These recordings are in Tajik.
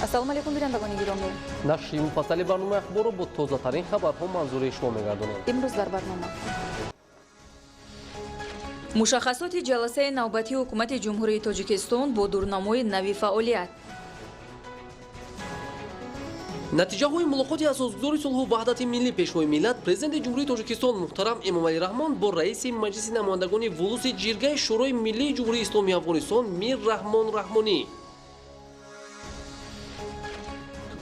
ассалому алайкум бинандагони гиромӣ. нашри муфассали барномаи ахборро бо тозатарин хабарҳо манзури шумо мегардонем. имрӯз дар барнома мушаххасоти ҷаласаи навбатии ҳукумати ҷумҳурии тоҷикистон бо дурнамои нави фаъолият. натиҷаҳои мулоқоти асосгузори сулҳу ваҳдати миллӣ пешвои миллат президенти ҷумҳурии тоҷикистон муҳтарам эмомалӣ раҳмон бо раиси маҷлиси намояндагони вулуси ҷиргаи шӯрои миллии ҷумҳурии исломии афғонистон мир раҳмон раҳмонӣ.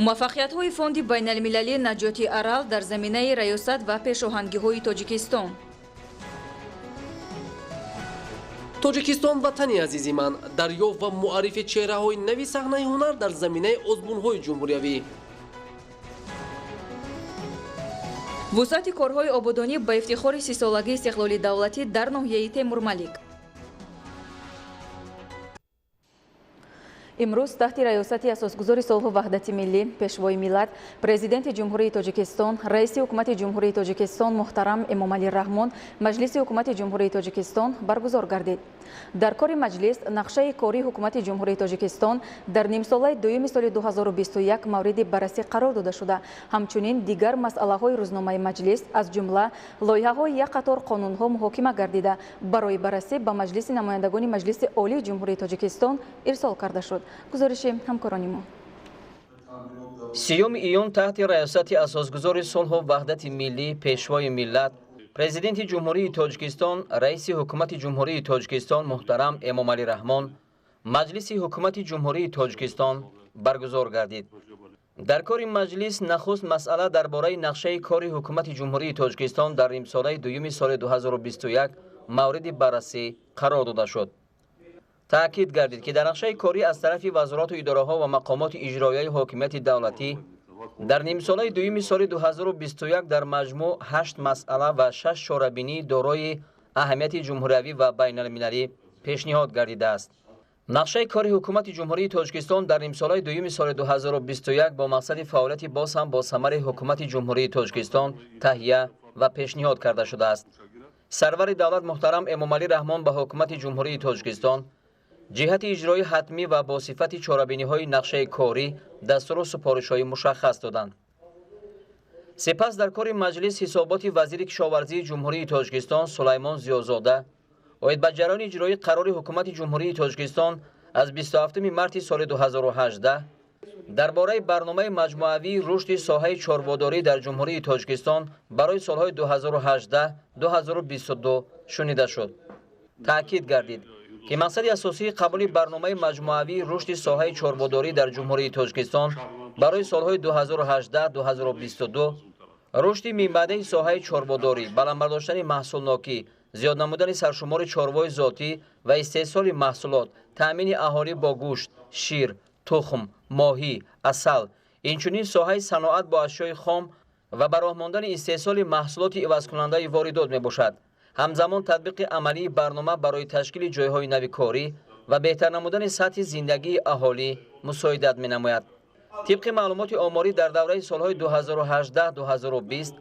муваффақиятҳои фонди байналмилалии наҷоти арал дар заминаи раёсат ва пешоҳангиҳои тоҷикистон. тоҷикистон ватани азизи ман, дарёфт ва муаррифи чеҳраҳои нави саҳнаи ҳунар дар заминаи озмунҳои ҷумҳуриявӣ. вусъати корҳои ободонӣ ба ифтихори 30-солагии истиқлоли давлатӣ дар ноҳияи Темурмалик. имрӯз таҳти раёсати асосгузори солҳу ваҳдати миллӣ пешвои миллат президенти ҷумҳурии тоҷикистон, раиси ҳукумати ҷумҳурии тоҷикистон муҳтарам Эмомалӣ Раҳмон маҷлиси ҳукумати ҷумҳурии тоҷикистон баргузор гардид. дар кори маҷлис нақшаи кории ҳукумати ҷумҳурии тоҷикистон дар нимсолаи дуюми соли 2021 мавриди баррасӣ қарор дода шуда, ҳамчунин дигар масъалаҳои рӯзномаи маҷлис аз ҷумла лоиҳаҳои як қатор қонунҳо муҳокима гардида барои баррасӣ ба маҷлиси намояндагони маҷлиси олии ҷумҳурии тоҷикистон ирсол карда шуд. гузориши ҳамкорони мо. 3 июн таҳти раёсати асосгузори сулҳу ваҳдати миллӣ пешвои миллат президенти ҷумҳурии тоҷикистон, раиси ҳукумати ҷумҳурии тоҷикистон муҳтарам Эмомалӣ Раҳмон маҷлиси ҳукумати ҷумҳурии тоҷикистон баргузор гардид. дар кори маҷлис нахуст масъала дар бораи нақшаи кори ҳукумати ҷумҳурии тоҷикистон дар нимсолаи дуюми соли 2021 мавриди баррасӣ қарор дода шуд. таъкид гардид ки дар нақшаи корӣ аз тарафи вазорату идораҳо ва мақомоти иҷроияи ҳокимияти давлатӣ дар нимсолаи дуюми соли 2021 дар маҷмӯъ 8 масъала ва 6 чорабинии дорои аҳамияти ҷумҳуриявӣ ва байналмилалӣ пешниҳод гардидааст. нақшаи кори ҳукумати ҷумҳурии тоҷикистон дар нимсолаи дуюми соли 2021 бо мақсади фаъолияти боз ҳам бо самари ҳукумати ҷумҳурии тоҷикистон таҳия ва пешниҳод карда шудааст. сарвари давлат муҳтарам Эмомалӣ Раҳмон ба ҳукумати ҷумҳурии тоҷикистон ҷиҳати иҷрои ҳатмӣ ва босифати чорабиниҳои нақшаи корӣ дастуру супоришҳои мушаххас доданд. сипас дар кори маҷлис ҳисоботи вазири кишоварзии ҷумҳурии тоҷикистон Сулаймон Зиёзода оид ба ҷараёни иҷрои қарори ҳукумати ҷумҳурии тоҷикистон аз 27 марти соли 2018 дар бораи барномаи маҷмӯавии рушди соҳаи чорводорӣ дар ҷумҳурии тоҷикистон барои солҳои 2018-2022 шунида шуд. таъкид гардид ки мақсади асосии қабули барномаи маҷмӯавии рушди соҳаи чорводорӣ дар ҷумҳурии тоҷикистон барои солҳои 2018-2022 рушди минбаъдаи соҳаи чорводорӣ, баландбардоштани маҳсулнокӣ, зиёд намудани саршумори чорвои зотӣ ва истеҳсоли маҳсулот, таъмини аҳолӣ бо гӯшт, шир, тухм, моҳӣ, асал, инчунин соҳаи саноат бо ашёи хом ва ба роҳ мондани истеҳсоли маҳсулоти ивазкунандаи воридот мебошад. ҳамзамон татбиқи амалии барнома барои ташкили ҷойҳои нави корӣ ва беҳтар намудани сатҳи зиндагии аҳолӣ мусоидат менамояд. тибқи маълумоти оморӣ дар давраи солҳои 2018-2020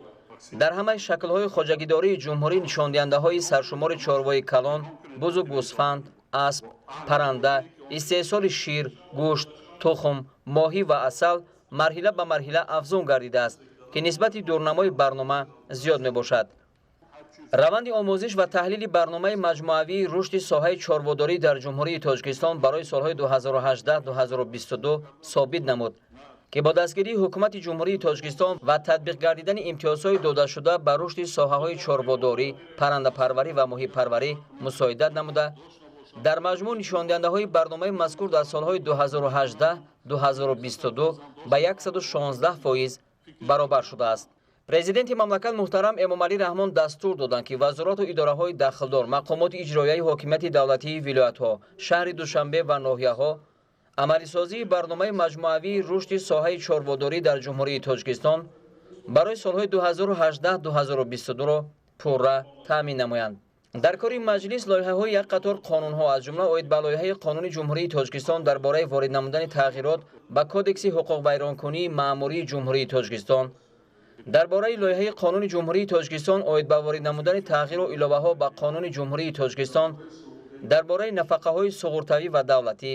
дар ҳамаи шаклҳои хоҷагидории ҷумҳурӣ нишондиҳандаҳои саршумори чорвои калон, бузу гӯсфанд, асп, парранда, истеҳсоли шир, гӯшт, тухм, моҳӣ ва асал марҳила ба марҳила афзун гардидааст ки нисбати дурнамои барнома зиёд мебошад. раванди омӯзиш ва таҳлили барномаи маҷмӯавии рушди соҳаи чорводорӣ дар ҷумҳурии тоҷикистон барои солҳои 2018-2022 собит намуд ки бо дастгирии ҳукумати ҷумҳурии тоҷикистон ва татбиқ гардидани имтиёзҳои додашуда ба рушди соҳаҳои чорводорӣ, паррандапарварӣ ва моҳипарварӣ мусоидат намуда, дар маҷмӯъ нишондиҳандаҳои барномаи мазкур дар солҳои 2018-2022 ба 116% баробар шудааст. президенти мамлакат муҳтарам Эмомалӣ Раҳмон дастур доданд ки вазорату идораҳои дахлдор, мақомоти иҷроияи ҳокимияти давлатии вилоятҳо, шаҳри Душанбе ва ноҳияҳо амалисозии барномаи маҷмӯавии рушди соҳаи чорводорӣ дар ҷумҳурии тоҷикистон барои солҳои 2018-2022-ро пурра таъмин намоянд. дар кори маҷлис лоиҳаҳои як қатор қонунҳо аз ҷумла оид ба лоиҳаи қонуни ҷумҳурии тоҷикистон дар бораи ворид намудани тағйирот ба кодекси ҳуқуқвайронкунии маъмурии ҷумҳурии тоҷикистон, дар бораи лоиҳаи қонуни ҷумҳурии тоҷикистон оид ба ворид намудани тағйиру иловаҳо ба қонуни ҷумҳурии тоҷикистон дар бораи нафақаҳои суғуртавӣ ва давлатӣ,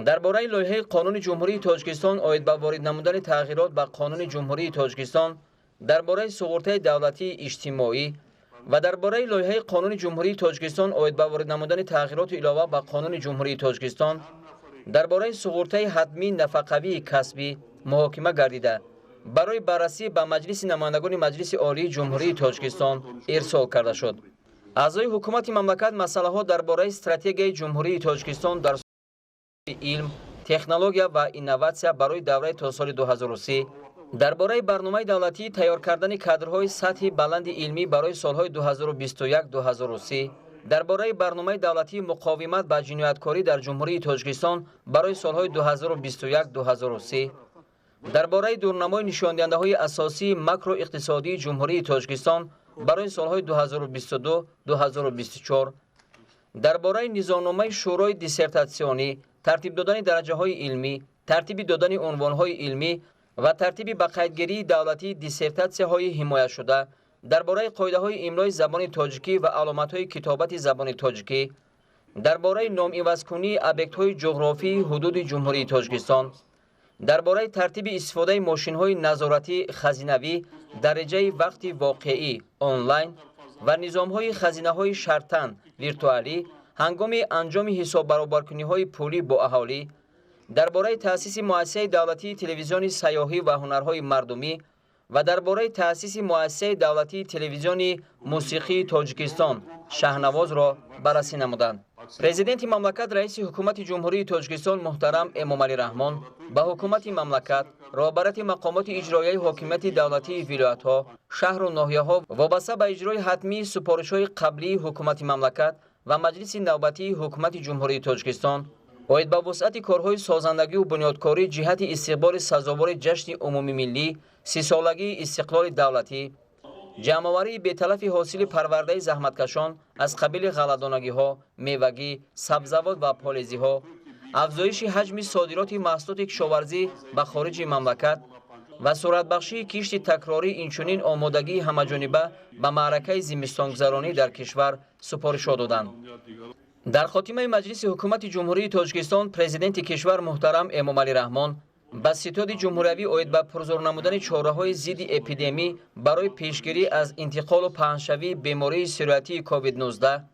درباره لایحه قانون جمهوری تاجیکستان آید به وارد نمودن تغییرات به قانون جمهوری تاجیکستان، درباره سقوط دولتی اجتماعی و درباره لایحه قانون جمهوری تاجیکستان آید به وارد نمودن تغییرات علاوه به قانون جمهوری تاجیکستان، درباره سقوط حتمی نفقوی کسبی محاکمه گردیده برای بررسی به مجلس نمایندگان مجلس عالی جمهوری تاجیکستان ارسال کرده شد. اعضای حکومت مملکت مسائل درباره استراتژی جمهوری تاجیکستان در علم، تکنولوژیا و اینواسیون برای دوره تا سال 2030، درباره برنامه دولتی تیار کردن کادرهای سطح بلند علمی برای سالهای 2021-2030، درباره برنامه دولتی مقاومت به جنایتکاری در جمهوری تاجیکستان برای سالهای 2021-2030، درباره دورنمای نشاندهنده‌های اساسی ماکرو اقتصادی جمهوری تاجیکستان برای سالهای 2022-2024، درباره نظامنامه شورای دیسرتاسیونی، ترتیب دادن درجه‌های علمی، ترتیب دادن عنوان‌های علمی و ترتیب به قیدگیری دولتی دیسرتاسی‌های حمایت شده، درباره قاعده‌های املای زبان تاجیکی و علامت‌های کتابت زبان تاجیکی، درباره نام‌عوض‌کنی ابیکت‌های جغرافی حدود جمهوری تاجیکستان، درباره ترتیب استفاده ماشین‌های نظارتی خزینوی درجه وقت واقعی آنلاین و نظام‌های خزینه‌های شرطاً ویرتوالی هنگام انجام حساب برابرکنی‌های پولی با اهالی، درباره تأسیس مؤسسه دولتی تلویزیون سیاحی و هنرهای مردمی و درباره تأسیس مؤسسه دولتی تلویزیون موسیقی تاجیکستان شهنواز را بررسی نمودند. پرزیدنت مملکت رئیس حکومت جمهوری تاجیکستان محترم امامعلی رحمان به حکومت مملکت، رهبرت مقامات اجرایی حاکمیت دولتی ولایت‌ها، شهر و ناحیه‌ها وابسته به اجرای حتمی سفارش‌های قبلی حکومت مملکت و مجلس نوبتی حکومت جمهوری تاجیکستان باید با وسعت کارهای سازندگی و بنیادکاری جهت استقبال سزاوار جشن عمومی ملی 30 سالگی استقلال دولتی، جمع‌آوری بی‌تلف حاصل پرورده زحمتکشان از قبیل غله‌دانگی‌ها، میوگی، سبزیجات و پالایش‌ها، افزایش حجم صادرات محصولات کشاورزی به خارج مملکت و سرعت بخشی کشت تکراری اینچنین آمادگی همه‌جانبه به معرکه زمستان‌گذرانی در کشور سپارش دادند. در خاتمه مجلس حکومت جمهوری تاجیکستان، پرزیدنت کشور محترم امامعلی رحمان با ستاد جمهوری اوید به پرزور نمودن چاره‌های ضد اپیدمی برای پیشگیری از انتقال و پهنشوی بیماری سرایتی کووید 19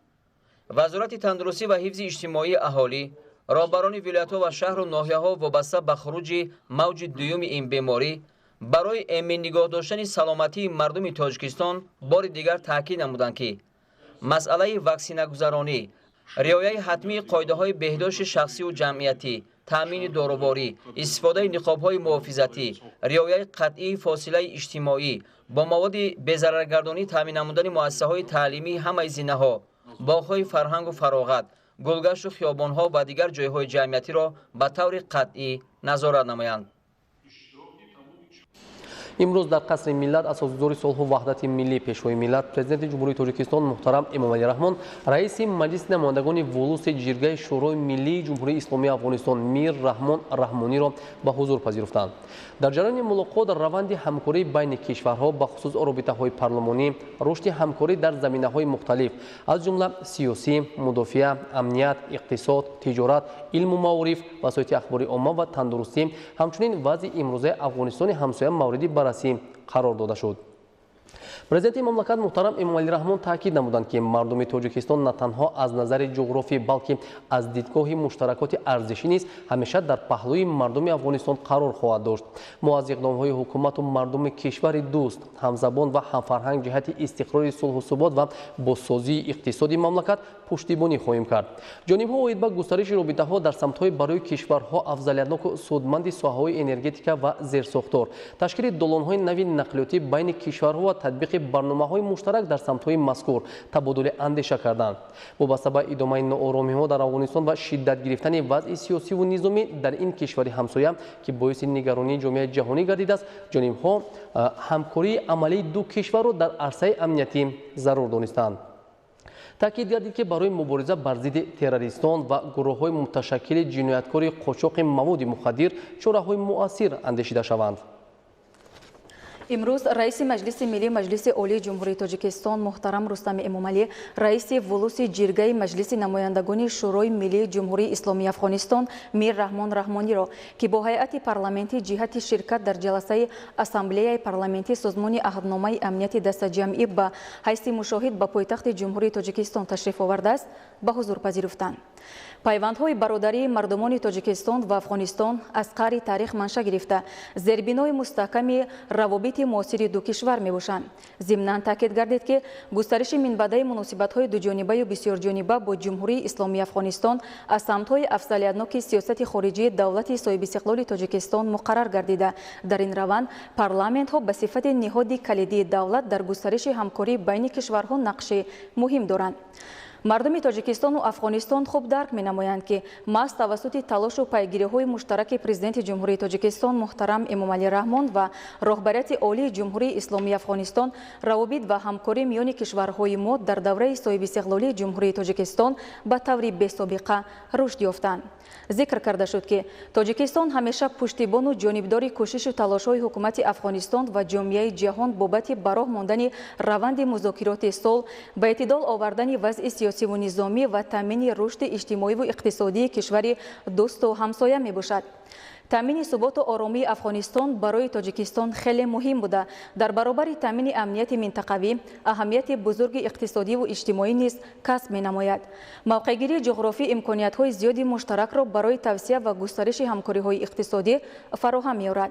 وزارت تندرستی و حفظ اجتماعی اهالی، رهبران ولایت‌ها و شهر و ناحیه‌ها وابسته به خروج موج دوم این بیماری برای امن نگاه داشتن سلامتی مردم تاجیکستان بار دیگر تاکید نمودند که مسئله واکسینه گذرانی، رعایت حتمی قاعده‌های بهداشت شخصی و جمعیتی، تامین داروباری، استفاده نقاب‌های محافظتی، رعایت قطعی فاصله اجتماعی، با مواد بی‌ضررگردانی تامین نمودن مؤسسه‌های تعلیمی همه زینه‌ها، باغ‌های فرهنگ و فراغت، گلگشت و خیابان‌ها و دیگر جای‌های جمعیتی را به طور قطعی نظارت نمایند. امروز در قصر ملت اساسگزار صلح و وحدت ملی پیشوای ملت پرزیدنت جمهوری تاجیکستان محترم امامعلی رحمان، رئیس مجلس نمایندگان ولوس جرگه شورای ملی جمهوری اسلامی افغانستان میر رحمان رحمانی را به حضور پذیرفتند. در جریان ملاقات روند همکاری بین کشورها به خصوص رابطه‌های پارلمانی، رشد همکاری در زمینه‌های مختلف از جمله سیاسی، مدافع، امنیت، اقتصاد، تجارت، علم و معارف، وسایل اخباری عامه و تندرستی، همچنین وضع امروزه افغانستان همسایه موردی بررسی قرار داده شد. پرزیدنت مملکت محترم امامعلی رحمان تاکید نمودند که مردم تاجیکستان نه تنها از نظر جغرافی بلکه از دیدگاه مشترکات ارزشی نیز همیشه در پهلوی مردم افغانستان قرار خواهد داشت. ما از اقدام‌های حکومت و مردم کشور دوست، همزبان و همفرهنگ جهت استقرار صلح و ثبات و بازسازی اقتصادی مملکت پشتیبانی خواهیم کرد. جانب‌ها اوید به گسترش رابطه‌ها در سمت‌های برای کشورها افضلیتناک و سودمند ساحه‌های انرژتیک و زیرساختار، تشکیل دالان‌های نوین نقلیاتی بین کشورها و تطبیق برنامه‌های مشترک در سمت‌های مذکور تبادل اندیشه کردند. وابسته به ادامه ناآرامی‌ها در افغانستان و شدت گرفتن وضع سیاسی و نظامی در این کشور همسایه که باعث نگرانی جامعه جهانی گردیده است، جانب‌ها همکاری عملی دو کشور را در عرصه امنیتی ضرور دانستند. تاکید گردید که برای مبارزه بر ضد تروریستان و گروه‌های متشکل جنایتکاری قاچاق مواد مخدر چاره‌های مؤثر اندیشیده شوند. امروز رئیس مجلس ملی مجلس عالی جمهوری تاجیکستان محترم رستم امامعلی، رئیس ولوس جرگه مجلس نمایندگان شورای ملی جمهوری اسلامی افغانستان میر رحمان رحمانی را که با هیئت پارلمانی جهت شرکت در جلسه اسامبله پارلمانی سازمان عهدنامه امنیت دست جمعی به حیث مشاهد به پایتخت جمهوری تاجیکستان تشریف آورده است به حضور پذیرفتند. پیوندهای برادری مردمان تاجیکستان و افغانستان از قعر تاریخ منشأ گرفته زیربنای مستحکم روابط معاصر دو کشور میباشند. ضمناً تاکید گردید که گسترش منبعی مناسبت‌های دوجانبه و بسیار جانبه با جمهوری اسلامی افغانستان از سمت‌های افضلیتناک سیاست خارجی دولت صاحب استقلال تاجیکستان مقرر گردیده. در این روند پارلمان‌ها به صفت نهاد کلیدی دولت در گسترش همکاری بین کشورها نقش مهم دارند. مردم تاجیکستان و افغانستان خوب درک می‌نمایند که محض توسط تلاش و پیگیری‌های مشترک پرزیدنت جمهوری تاجیکستان محترم امامعلی رحمان و رهبریت عالی جمهوری اسلامی افغانستان روابط و همکاری میان کشورهای ما در دوره صاحب استقلالی جمهوری تاجیکستان به طور بی‌سابقه رشد یافتند. ذکر کرده شد که تاجیکستان همیشه پشتیبان و جانبدار کوشش و تلاش‌های حکومت افغانستان و جامعه جهان بابت براه ماندن روند مذاکرات صلح، به اعتدال آوردن وضع سیاسی و نظامی و تامین رشد اجتماعی و اقتصادی کشور دوست و همسایه میباشد. تامین ثبات و آرامی افغانستان برای تاجیکستان خیلی مهم بوده. در برابر تامین امنیت منطقوی اهمیت بزرگ اقتصادی و اجتماعی نیز کسب می‌نماید. موقع‌گیری جغرافی امکانیت‌های زیادی مشترک را برای توسعه و گسترش همکاری‌های اقتصادی فراهم می‌آورد.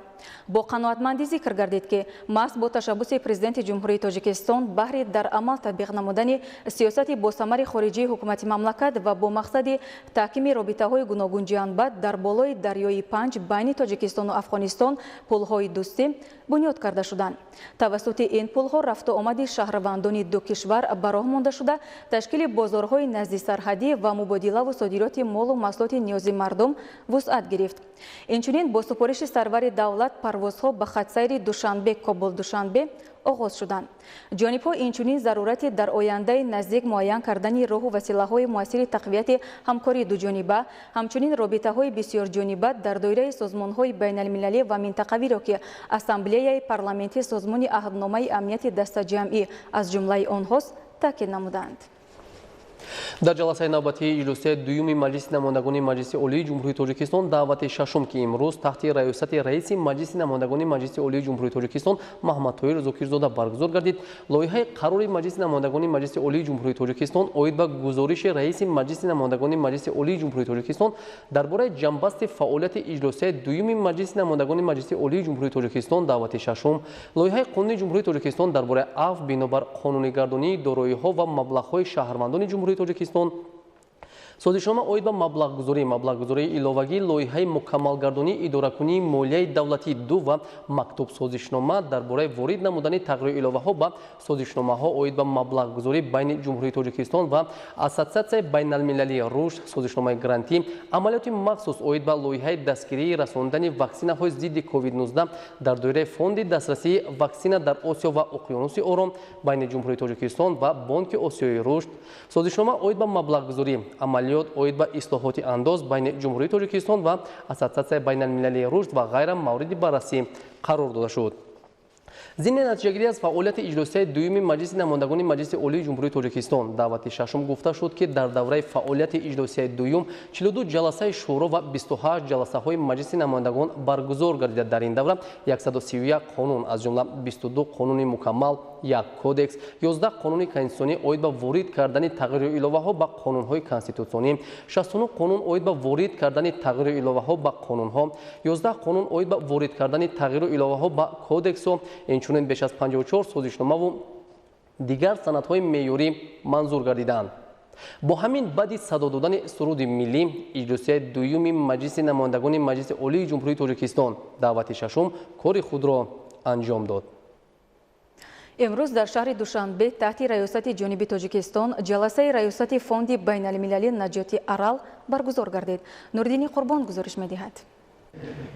با قناعتمندی ذکر گردید که محض با تشبث پرزیدنت جمهوری تاجیکستان بهر در عمل تطبیق نمودن سیاست باثمر خارجی حکومت مملکت و با مقصد تحکیم رابطه‌های گوناگون جهانبد در بالای دریای پنج بین تاجیکستان و افغانستان پل‌های دوستی بنیاد کرده شدند. توسط این پل‌ها رفت و آمد شهروندان دو کشور براه مانده شده، تشکیل بازارهای نزدیک سرحدی و مبادله و صادرات مال و محصولات نیازی مردم وسعت گرفت. اینچنین با سپارش سرور دولت پروازها به خط سیر دوشنبه کابل دوشنبه آغاز شدند. جانب‌ها اینچنین ضرورت در آینده نزدیک معین کردن راه و وسیله‌های مؤثر تقویت همکاری دوجانبه، همچنین رابطه‌های بسیار جانبه در دایره سازمان‌های بین‌المللی و منطقوی را که اسامبله پارلمانی سازمان عهدنامه امنیت دست جمعی از جمله آنهاست تاکید نمودند. در جلسه نوبتی اجلاس دوم مجلس نمایندگان مجلس عالی جمهوری تاجیکستان دعوت ششم که امروز تحت ریاست رئیس مجلس نمایندگان مجلس عالی جمهوری تاجیکستان محمد طاهر ذاکرزاده برگزار گردید، لایحه قرار مجلس نمایندگان مجلس عالی جمهوری تاجیکستان عاید به گزارش رئیس مجلس نمایندگان مجلس عالی جمهوری تاجیکستان درباره جنبست فعالیت اجلاس دوم مجلس نمایندگان مجلس عالی جمهوری تاجیکستان دعوت ششم، لایحه قانون جمهوری تاجیکستان درباره عفو بنابر قانونی‌گردانی دارایی‌ها و مبلغ‌های شهروندان جمهوری تاجیکستان، سازشنامه عاید به مبلغ‌گذاری الوگی لایحه مکملگردانی اداره‌کنی مالیه دولتی دو و مکتوب سازشنامه درباره وارد نمودن تغییر الوه‌ها به سازشنامه‌ها عاید به مبلغ‌گذاری بین جمهوری تاجیکستان و اساسیاسیون بین‌المللی رشد، سازشنامه گرانتی، عملیات مخصوص عاید به لایحه دستگیری رساندن واکسین‌های ضد کووید 19 در دایره فوند دسترسی واکسن در آسیا و اقیانوس آرام بین جمهوری تاجیکستان و بانک آسیای رشد، سازشنامه عاید به مبلغ‌گذاری عملیات عاید به اصلاحات انداز بین جمهوری تاجیکستان و اساسیاسیون بین‌المللی رشد و غیره مورد بررسی قرار داده شد. ضمن نتیجه‌گیری از فعالیت اجلاس دوم مجلس نمایندگان مجلس عالی جمهوری تاجیکستان دعوت ششم گفته شد که در دوره فعالیت اجلاس دوم 42 جلسه شورا و 28 جلسه های مجلس نمایندگان برگزار گردیده. در این دوره 131 قانون از جمله 22 قانون مکمل، یک کودکس، 11 قانون کنستیتوسیونی عاید به وارد کردن تغییر الوه‌ها به قانون‌های کنستیتوسیونی، 69 قانون عاید به وارد کردن تغییر الوه‌ها به قانون‌ها، 11 قانون عاید به وارد کردن تغییر الوه‌ها به کودکس و اینچنین بیش از 54 سازشنامه و دیگر سندهای معیاری منظور گردیدند. با همین بعد صدا دادن سرود ملی اجلاس دوم مجلس نمایندگان مجلس عالی جمهوری تاجیکستان دعوت ششم کار خود را انجام داد. امروز در شهر دوشنبه تحت ریاست جنوبی تاجیکستان جلسه ریاست فوند بین‌المللی نجات ارال برگزار گردید. نوردین قربان گزارش می‌دهد.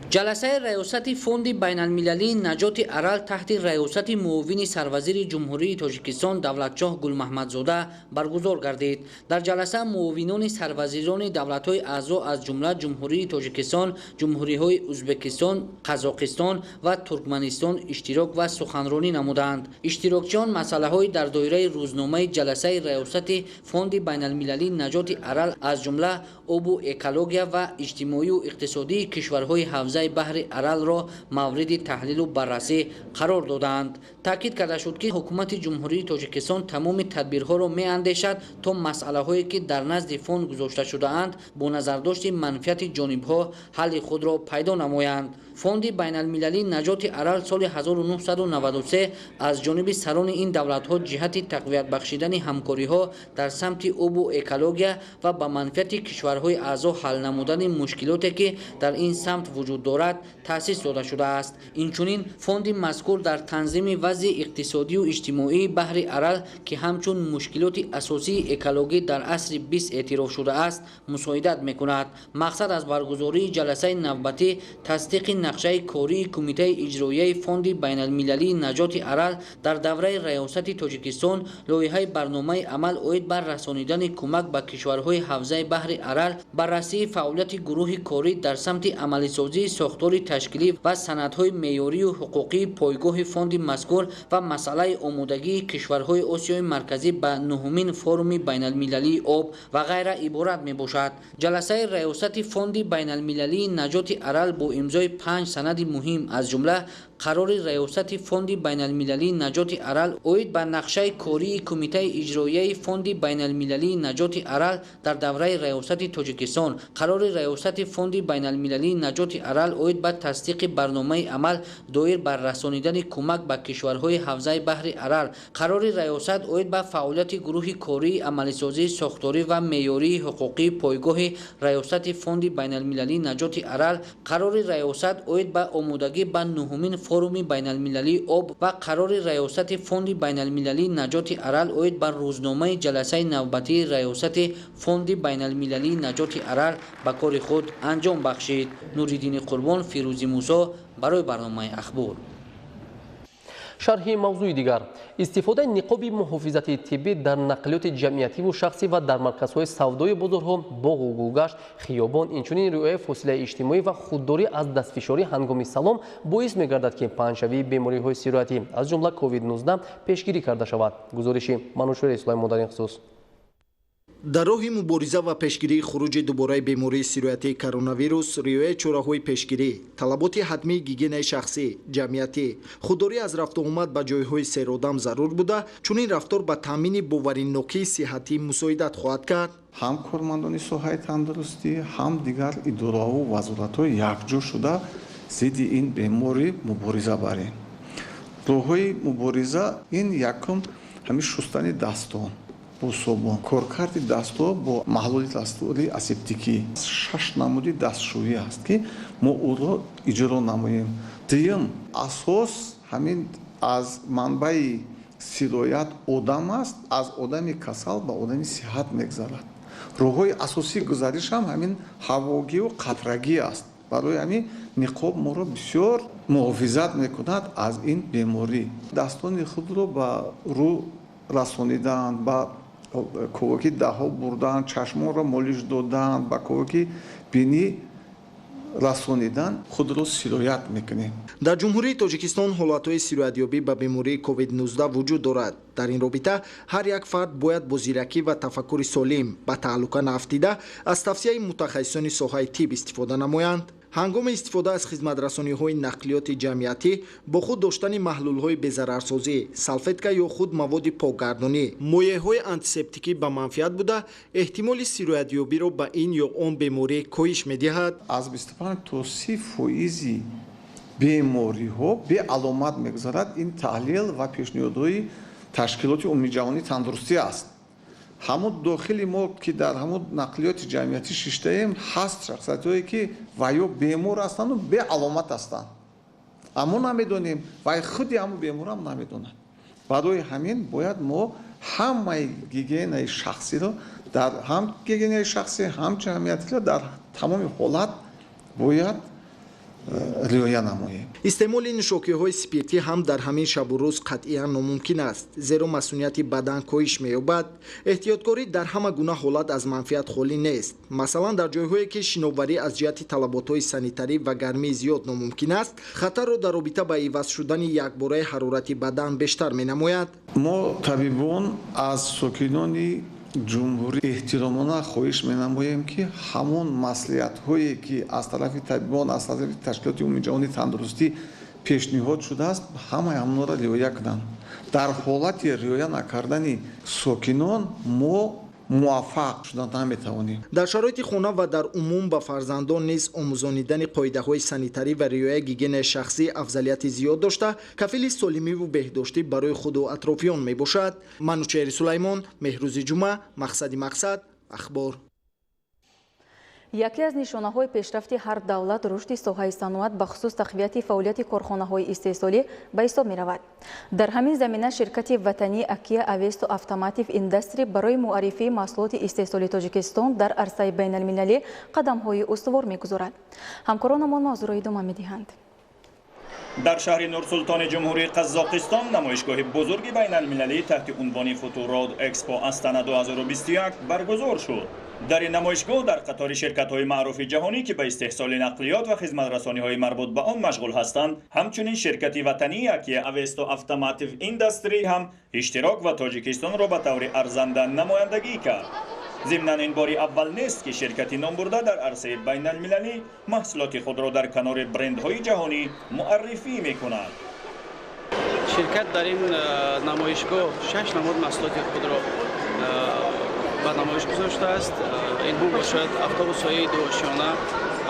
جلسه ریاست فوند بین المللی نجات ارل تحت ریاست معاون سروزیر جمهوری تاجیکستان دولتشاه گل محمدزاده برگزار گردید. در جلسه معاونان سروزیران دولت‌های اعضا از جمله جمهوری تاجیکستان، جمهوری‌های ازبکستان، قزاقستان و ترکمنستان اشتراک و سخنرانی نمودند. اشتراکچیان مسائل‌های در دایره روزنامه جلسه ریاست فوند بین المللی نجات ارل از جمله آب و اکولوژی و اجتماعی و اقتصادی کشورهای حوزه بحر ارل را مورد تحلیل و بررسی قرار دادند. تاکید کرده شد که حکومت جمهوری تاجیکستان تمام تدبیرها را می‌اندیشد تا مسائله‌هایی که در نزد فوند گذاشته شده‌اند با نظرداشت منفعت جانب‌ها حل خود را پیدا نمایند. فوند بین المللی نجات ارل سال 1993 از جانب سران این دولت‌ها جهت تقویت بخشیدن همکاری‌ها در سمت آب و اکولوژی و به منفعت کشورهای اعضا حل نمودن مشکلاتی که در این سمت وجود دارد تأسیس داده شده است. اینچنین فوند مذکور در تنظیم وضع اقتصادی و اجتماعی بحر ارل که همچون مشکلات اساسی اکولوژی در عصر 20 اعتراف شده است مساعدت می‌کند. مقصد از برگزاری جلسه نوبتی تصدیق نقشه کاری کمیته اجرایی فوند بین المللی نجات ارل در دوره ریاست تاجیکستان لایحه برنامه عمل عاید بر رسانیدن کمک به کشورهای حوزه بحر ارل، بررسی فعالیت گروه کاری در سمت عملی‌سازی ساختار تشکیلی و سندهای معیاری و حقوقی پایگاه فوند مذکور و مسئله آمادگی کشورهای آسیای مرکزی به نهمین فورم بین المللی آب و غیره عبارت میباشد. جلسه ریاست فوند بین المللی نجات ارل با امضای 5 سند مهم از جمله قرار ریاست فوند بین المللی نجات ارل عاید به نقشه کاری کمیته اجرایی فوند بین المللی نجات ارل در دوره ریاست تاجیکستان، قرار ریاست فوند بین المللی نجات ارل عاید به تصدیق برنامه عمل دایر بر رسانیدن کمک به کشورهای حوزه بحر ارل، قرار ریاست عاید به فعالیت گروه کاری عملی‌سازی ساختاری و معیاری حقوقی پایگاه ریاست فوند بین المللی نجات ارل، قرار ریاست عاید به آمادگی به نهمین فورم بین المللی آب و قرار ریاست فوند بین المللی نجات ارل عاید بر روزنامه جلسه نوبتی ریاست فوند بین المللی نجات ارل به کار خود انجام بخشید. نوریدین قربان، فیروزی موسی برای برنامه اخبار. شرح موضوع دیگر: استفاده نقاب محافظتی طبی در نقلیات جمعیتی و شخصی و در مرکزهای سودای بازارها، باغ و گلگشت، خیابان، اینچنین رعایت فاصله اجتماعی و خودداری از دستفشاری هنگام سلام باعث می‌گردد که پنجشوی بیماری‌های سیرایتی از جمله کووید 19 پیشگیری کرده شود. گزارش منوشور اسلامی در این خصوص. در راه مبارزه و پیشگیری خروج دوباره بیماری سیرایتی کرونا ویروس، رعایت چاره‌های پیشگیری، طلبات حتمی گیگین شخصی، جمعیتی، خودداری از رفت و آمد به جایهای سیرودم ضرور بوده، چون این رفتار به تامین باورناکی صحتی مساعدت خواهد کرد. هم کارمندان ساحه تندرستی، هم دیگر اداره‌ها و وزارت‌ها یکجا شده ضد این بیماری مبارزه بریم. راه‌های مبارزه این یکم همین شستن دستان با صابون، کارکرد دست‌ها با محلول دستوری اسپتیکی، 6 نمودی دستشویی است که ما او را اجرا نماییم. دوم اساس همین از منبع سیرایت آدم است، از آدم کسل به آدم صحت میگذرد. راه‌های اساسی گزارش هم همین هواگی و قطرگی است. برای همین نقاب ما را بسیار محافظت میکند از این بیماری. دستان خود را به رو رسانیدن، با کوکی دهها بردن، چشمان را مالیش دادن، با کوکی بینی رسانیدن خود را سیرایت میکنیم. در جمهوری تاجیکستان حالتهای سیرایتیابی به بیماری کووید 19 وجود دارد. در این رابطه هر یک فرد باید با زیرکی و تفکر سالم به تعلق نافتیده از توصیه متخصصان ساحه طب استفاده نمایند. هنگام استفاده از خدمت‌رسانی‌های نقلیات جمعیتی با خود داشتن محلول‌های بی‌ضررسازی، سالفتکا یا خود مواد پاکگردانی، مایع‌های آنتیسپتیکی به منفعت بوده، احتمال سیرایتیابی را به این یا آن بیماری کاهش می‌دهد. از 25 تا 30% بیماری‌ها به علامت می‌گذارد. این تحلیل و پیشنهادهای تشکیلات عمومی جهانی تندرستی است. همون داخل ما که در همون نقلیات جمعیتی شیشته‌ایم هست شخصیت‌هایی که ویا بیمار هستند و به علامت هستند، اما نمیدونیم و خودی همون بیمار هم نمیدونن. برای همین باید ما همه گیگین شخصی رو هم گیگین شخصی هم جمعیتی رو در تمام حالت باید риоя намоем. истеъмоли нӯшокиҳои спиртӣ ҳам дар ҳамин шабу рӯз қатъиян номумкин аст, зеро масъулияти бадан коҳиш меёбад. эҳтиёткорӣ дар ҳама гуна ҳолат аз манфиат холӣ нест. масалан, дар ҷойҳое ки шиноварӣ аз ҷиҳати талаботҳои санитарӣ ва гармии зиёд номумкин аст, хатарро дар робита ба иваз шудани якбораи ҳарорати бадан бештар менамояд. мо табибон аз сокинони ҷумҳурӣ эҳтиромона хоҳиш менамоем ки ҳамон маслиҳатҳое ки аз тарафи табибон, аз тарафи ташкилоти умумиҷаҳонии тандурустӣ пешниҳод шудааст, ҳамаи амнора риоя кунанд. дар ҳолати риоя накардани сокинон мо муваффақ шудан наметавонем. дар шароити хона ва дар умум ба фарзандон низ омӯзонидани қоидаҳои санитарӣ ва риояи гигиенаи шахсӣ афзалияти зиёд дошта, кафили солимиву беҳдоштӣ барои худу атрофиён мебошад. манучери сулаймон, меҳрӯзи ҷумъа, мақсади мақсад, ахбор. яке аз нишонаҳои пешрафти ҳар давлат рушди соҳаи саноат ба хусус тақвияти фаъолияти корхонаҳои истеҳсолӣ ба ҳисоб меравад. дар ҳамин замина ширкати ватании Акия Авесто Автомотив Индастри барои муаррифии маҳсулоти истеҳсолии Тоҷикистон дар арсаи байналмилалӣ қадамҳои устувор мегузорад. ҳамкоронамон мавзӯъро идома медиҳанд. дар шаҳри Нурсултони ҷумҳурии Қазоқистон намоишгоҳи бузурги байналмилалӣ таҳти унвони Футурод Экспо Астана 2021 баргузор шуд. дар ин намоишгоҳ дар қатори ширкатҳои маъруфи ҷаҳонӣ ки ба истеҳсоли нақлиёт ва хизматрасониҳои марбут ба он машғул ҳастанд, ҳамчунин ширкати ватании Акия Авесто Автомотив Индастри ҳам иштирок ва Тоҷикистонро ба таври арзанда намояндагӣ кард. зимнан ин бори аввал нест ки ширкати номбурда дар арсаи байналмилалӣ маҳсулоти худро дар канори брендҳои ҷаҳонӣ муаррифӣ мекунад. ширкат дар ин намоишгоҳ 6 намуд маҳсулоти худро ба намоиш гузоштааст. инҳо бошад автобусҳои дуошона,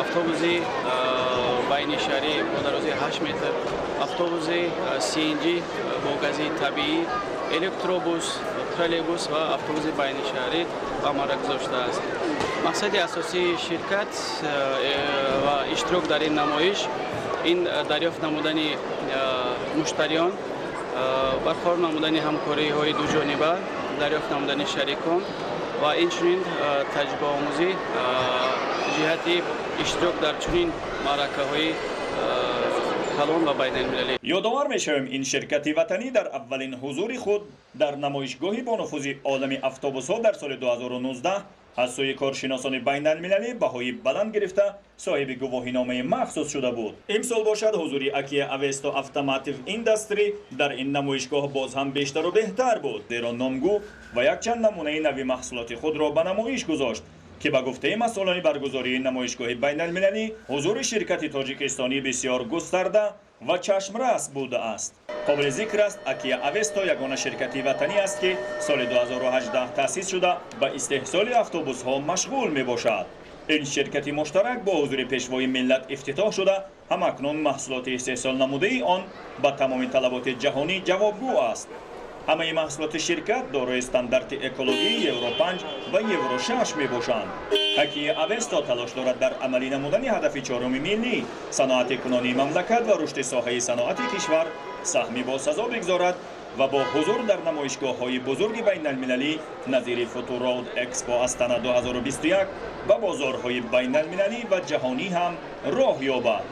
автобуси байнишаҳрӣ бо дарозии 8 метр, автобуси CNG бо гази табиӣ, электробус, троллейбус ва автобуси байнишаҳрӣ ба амалра гузоштааст. мақсади асосии ширкат ва иштирок дар ин намоиш ин дарёфт намудани муштариён, барқарор намудани ҳамкориҳои дуҷониба, дарёфт намудани шарикон ва инчунин таҷрибаомӯзӣ ҷиҳати иштирок дар чунин маъракаҳои калон ва байналмилалӣ. ёдовар мешавем, ин ширкати ватанӣ дар аввалин ҳузури худ дар намоишгоҳи бонуфузи олами автобусҳо дар соли 2019 аз сӯи коршиносони байналмилалӣ баҳои баланд гирифта соҳиби гувоҳиномаи махсус шуда буд. имсол бошад ҳузури Акия Авесто Автомотив Индастри дар ин намоишгоҳ боз ҳам бештару беҳтар буд, зеро номгӯ ва якчанд намунаи нави маҳсулоти худро ба намоиш гузошт ки ба гуфтаи масъулони баргузории намоишгоҳи байналмилалӣ ҳузури ширкати тоҷикистонӣ бисёр густарда ва чашмрас будааст. қобили зикр аст, Акия Авесто ягона ширкати ватанӣ аст ки соли 2018 таъсис шуда ба истеҳсоли автобусҳо машғул мебошад. ин ширкати муштарак бо ҳузури пешвои миллат ифтитоҳ шуда ҳамакнун маҳсулоти истеҳсол намудаи он ба тамоми талаботи ҷаҳонӣ ҷавобгӯ аст. ҳамаи маҳсулоти ширкат дорои стандарти экологии Евро 5 ва Евро 6 мебошанд. Акия Авесто талош дорад дар амалӣ намудани ҳадафи чорumi миллӣ, саноати кунонии мамлакат ва рушди соҳаи саноати кишвар саҳми босазо бигзорад ва бо ҳузур дар намоишгоҳҳои бузурги байналмилалӣ назири Футурод Экспо Астана 2021 ба бозорҳои байналмилалӣ ва ҷаҳонӣ ҳам роҳ ёбад.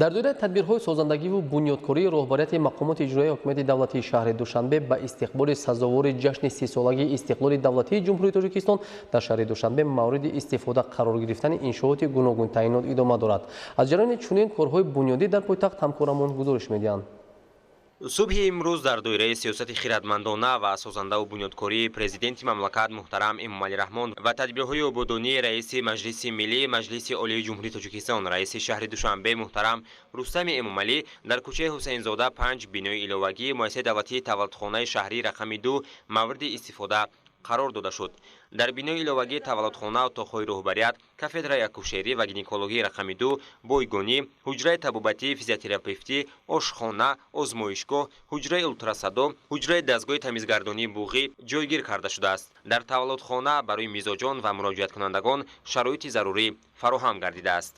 дар доираи тадбирҳои созандагиву бунёдкории роҳбарияти мақомоти иҷроии ҳокимияти давлатии шаҳри Душанбе ба истиқболи сазовори ҷашни 30-солагии истиқлоли давлатии ҷумҳурии Тоҷикистон дар шаҳри Душанбе мавриди истифода қарор гирифтани иншооти гуногун таъйинот идома дорад. аз ҷараёни чунин корҳои бунёдӣ дар пойтахт ҳамкорамон гузориш медиҳанд. субҳи имрӯз дар доираи сиёсати хиратмандона ва созандаву бунёдкории президенти мамлакат муҳтарам Эмомалӣ Раҳмон ва тадбирҳои ободонии раиси Маҷлиси Миллии Маҷлиси Олии Ҷумҳурии Тоҷикистон раиси шаҳри Душанбе муҳтарам Рустами Эмомалӣ дар кӯчаи Ҳусайнзода 5 бинои иловагии муассисаи давлатии таваллудхонаи шаҳрии рақами 2 мавриди истифода қарор дода шуд. дар бинои иловагии таваллудхона отоқҳои роҳбарият, кафедраи акушерӣ ва гинекологии рақами 2, бойгонӣ, ҳуҷраи табобатӣ, физиотерапевтӣ, ошхона, озмоишгоҳ, ҳуҷраи ултрасадо, ҳуҷраи дастгоҳи тамизгардонии буғӣ ҷойгир карда шудааст. дар таваллудхона барои мизоҷон ва муроҷиаткунандагон шароити зарурӣ фароҳам гардидааст.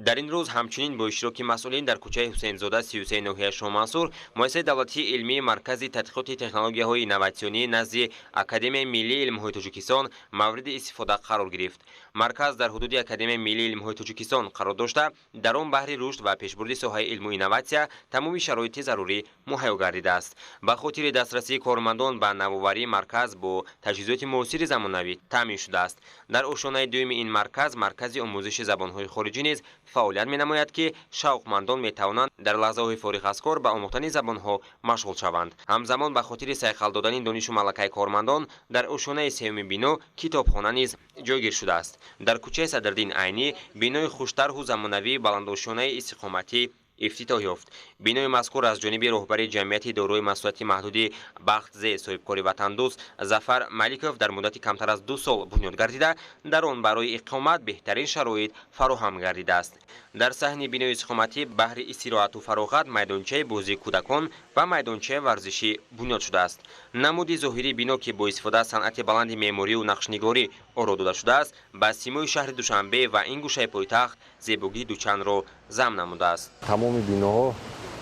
дар ин рӯз ҳамчунин бо иштироки масъулин дар кӯчаи ҳусейнзода 33 ноҳияи шоҳмансур муассисаи давлатии илмии маркази тадқиқоти технологияҳои инноватсионӣ назди Академияи миллии илмҳои Тоҷикистон мавриди истифода қарор гирифт. Марказ дар ҳудуди Академияи миллии илмҳои Тоҷикистон қарор дошта, дар он баҳри рушд ва пешбурди соҳаи илму инноватсия тамоми шароити зарурӣ муҳайё гардидааст. Ба хотири дастрасии кормандон ба навоварии марказ бо таҷҳизоти муосири замонавӣ таъмин шудааст. Дар ошонаи дуюми ин марказ, маркази омӯзиши забонҳои хориҷӣ низ фаъолият менамояд ки шавқмандон метавонанд дар лаҳзаҳои фориғ аз кор ба омӯхтани забонҳо машғул шаванд. ҳамзамон ба хотири сайқал додани донишу малакаи кормандон дар ошонаи сеюми бино китобхона низ ҷойгир шудааст. дар кӯчаи Садрдин Айнӣ бинои хуштарҳу замонавии баландошонаи истиқоматӣ ифтитоҳ ёфт. бинои мазкур аз ҷониби роҳбари ҷамъияти дорои масъулияти маҳдуди бахтзе соҳибкори ватандӯст Зафар Маликов дар муддати камтар аз 2 сол бунёд гардида, дар он барои иқомат беҳтарин шароит фароҳам гардидааст. дар саҳни бинои истиқоматӣ баҳри истироҳату фароғат майдончаи бозии кӯдакон ва майдончаи варзишӣ бунёд шудааст. намуди зоҳирии бино ки бо истифода аз санъати баланди меъморию нақшнигорӣ оро дода шудааст, ба симои шаҳри Душанбе ва ин гӯшаи пойтахт зебогии дучандро замъ намудааст. тамоми биноҳо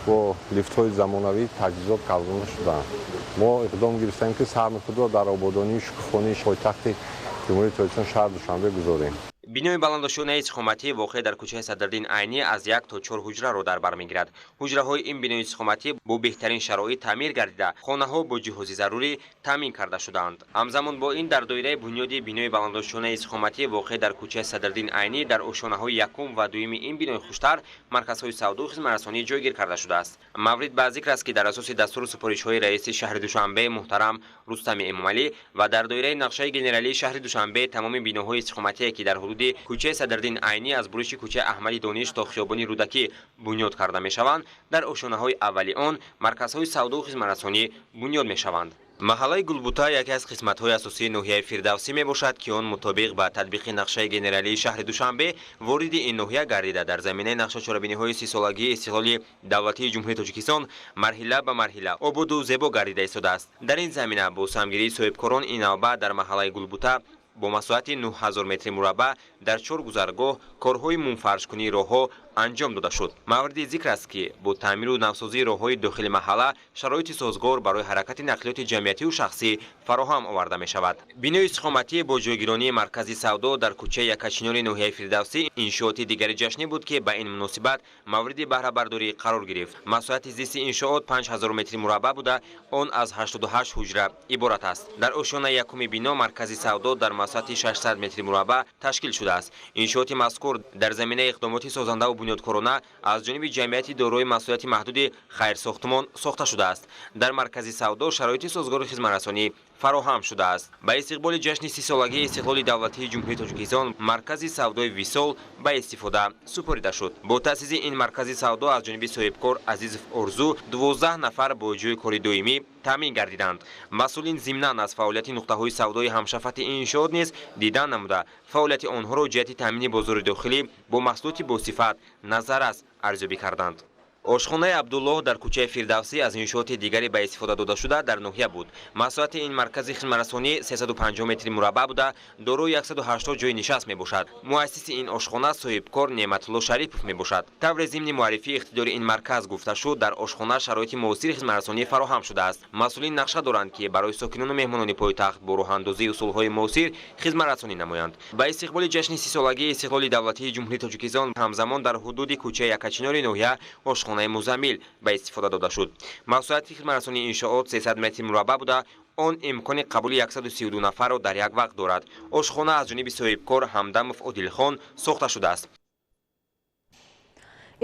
бо лифтҳои замонавӣ таҷҳизот кардода шудаанд. мо иқдом гирифтаем ки саҳми худро дар ободонии шукуфонии пойтахти ҷумҳурии Тоҷикистон шаҳр Душанбе гузорем. бинои баландошонаи истиқоматӣ воқеъ дар кӯчаи Садрдин Айнӣ аз 1 то 4 ҳуҷраро дар бар мегирад. ҳуҷраҳои ин бинои истиқоматӣ бо беҳтарин шароит таъмир гардида, хонаҳо бо ҷиҳози зарурӣ таъмин карда шудаанд. ҳамзамон бо ин дар доираи бунёди бинои баландошонаи истиқоматӣ воқеъ дар кӯчаи Садрдин Айнӣ дар ошонаҳои якум ва дуюми ин бинои хуштар марказҳои савду хизматрасонӣ ҷойгир карда шудааст. маврид ба зикр аст ки дар асоси дастуру супоришҳои раиси шаҳри Душанбе муҳтарам Рустами Эмомалӣ ва дар доираи нақшаи генералии шаҳри Душанбе тамоми биноҳои истиқоматие ки дар ҳудуди кӯчаи Садрдин Айнӣ аз бурӯши кӯчаи Аҳмади Дониш то хиёбони Рӯдакӣ бунёд карда мешаванд, дар ошонаҳои аввали он марказҳои савду хизматрасонӣ бунёд мешаванд. маҳаллаи Гулбута яке аз қисматҳои асосии ноҳияи Фирдавсӣ мебошад ки он мутобиқ ба татбиқи нақшаи генералии шаҳри Душанбе вориди ин ноҳия гардида дар заминаи нақшачорабиниҳои 30-солагии истиқлоли давлатии ҷумҳурии Тоҷикистон марҳила ба марҳила ободу зебо гардида истодааст. дар ин замина бо самгирии соҳибкорон ин навбат дар маҳаллаи Гулбута бо масоҳати 9000 метри мураббаъ дар 4 гузаргоҳ корҳои мунфаршкунии роҳҳо анҷом дода шуд. мавриди зикр аст ки бо таъмиру навсозии роҳҳои дохили маҳалла шароити созгор барои ҳаракати нақлиёти ҷамъиятиву шахсӣ фароҳам оварда мешавад. бинои истиқоматӣ бо ҷойгиронии маркази савдо дар кӯчаи Якачинори ноҳияи Фирдавсӣ иншооти дигари ҷашнӣ буд ки ба ин муносибат мавриди баҳрабардорӣ қарор гирифт. масоҳати зисти иншоот 5000 метри мураббаъ буда он аз 88 ҳуҷра иборат аст. дар ошонаи якуми бино маркази савдо дар масоҳати 600 метри мураббаъ ташкил шудааст. иншооти мазкур дар заминаи иқдомоти созандаву бунёдкорона аз ҷониби ҷамъияти дорои масъулияти маҳдуди Хайрсохтмон сохта шудааст. дар маркази савдо шароити созгори хизматрасонӣ фароҳам шудааст. ба истиқболи ҷашни 30-солагии истиқлоли давлатии ҷумҳурии Тоҷикистон маркази савдои Висол ба истифода супорида шуд. бо таъсиси ин маркази савдо аз ҷониби соҳибкор Азизов Орзу 12 нафар бо ҷои кори доимӣ таъмин гардиданд. масъулин зимнан аз фаъолияти нуқтаҳои савдои ҳамшафати ин иншоот низ дидан намуда фаъолияти онҳоро ҷиҳати таъмини бозори дохилӣ бо маҳсулоти босифат назаррас арзёбӣ карданд. ошхонаи Абдуллоҳ дар кӯчаи Фирдавсӣ аз иншооти дигаре ба истифода додашуда дар ноҳия буд. масоҳати ин маркази хизматрасонӣ 350 метри мураббаъ буда дорои 180 ҷои нишаст мебошад. муассиси ин ошхона соҳибкор Неъматулло Шарипов мебошад. тавре зимни муаррифии иқтидори ин марказ гуфта шуд, дар ошхона шароити муосири хизматрасонӣ фароҳам шудааст. масъулин нақша доранд ки барои сокинону меҳмонони пойтахт бо роҳандозии усулҳои муосир хизматрасонӣ намоянд. ба истиқболи ҷашни 30-солагии истиқлоли давлатии ҷумҳурии Тоҷикистон ҳамзамон дар ҳудуди кӯчаи Якачинори ноҳия ошхонаи Музаммил ба истифода дода шуд. масоҳати хизматрасонии иншоот 300 метри мураббаъ буда он имкони қабули 132 нафарро дар як вақт дорад. ошхона аз ҷониби соҳибкор Ҳамдамов Одилхон сохта шудааст.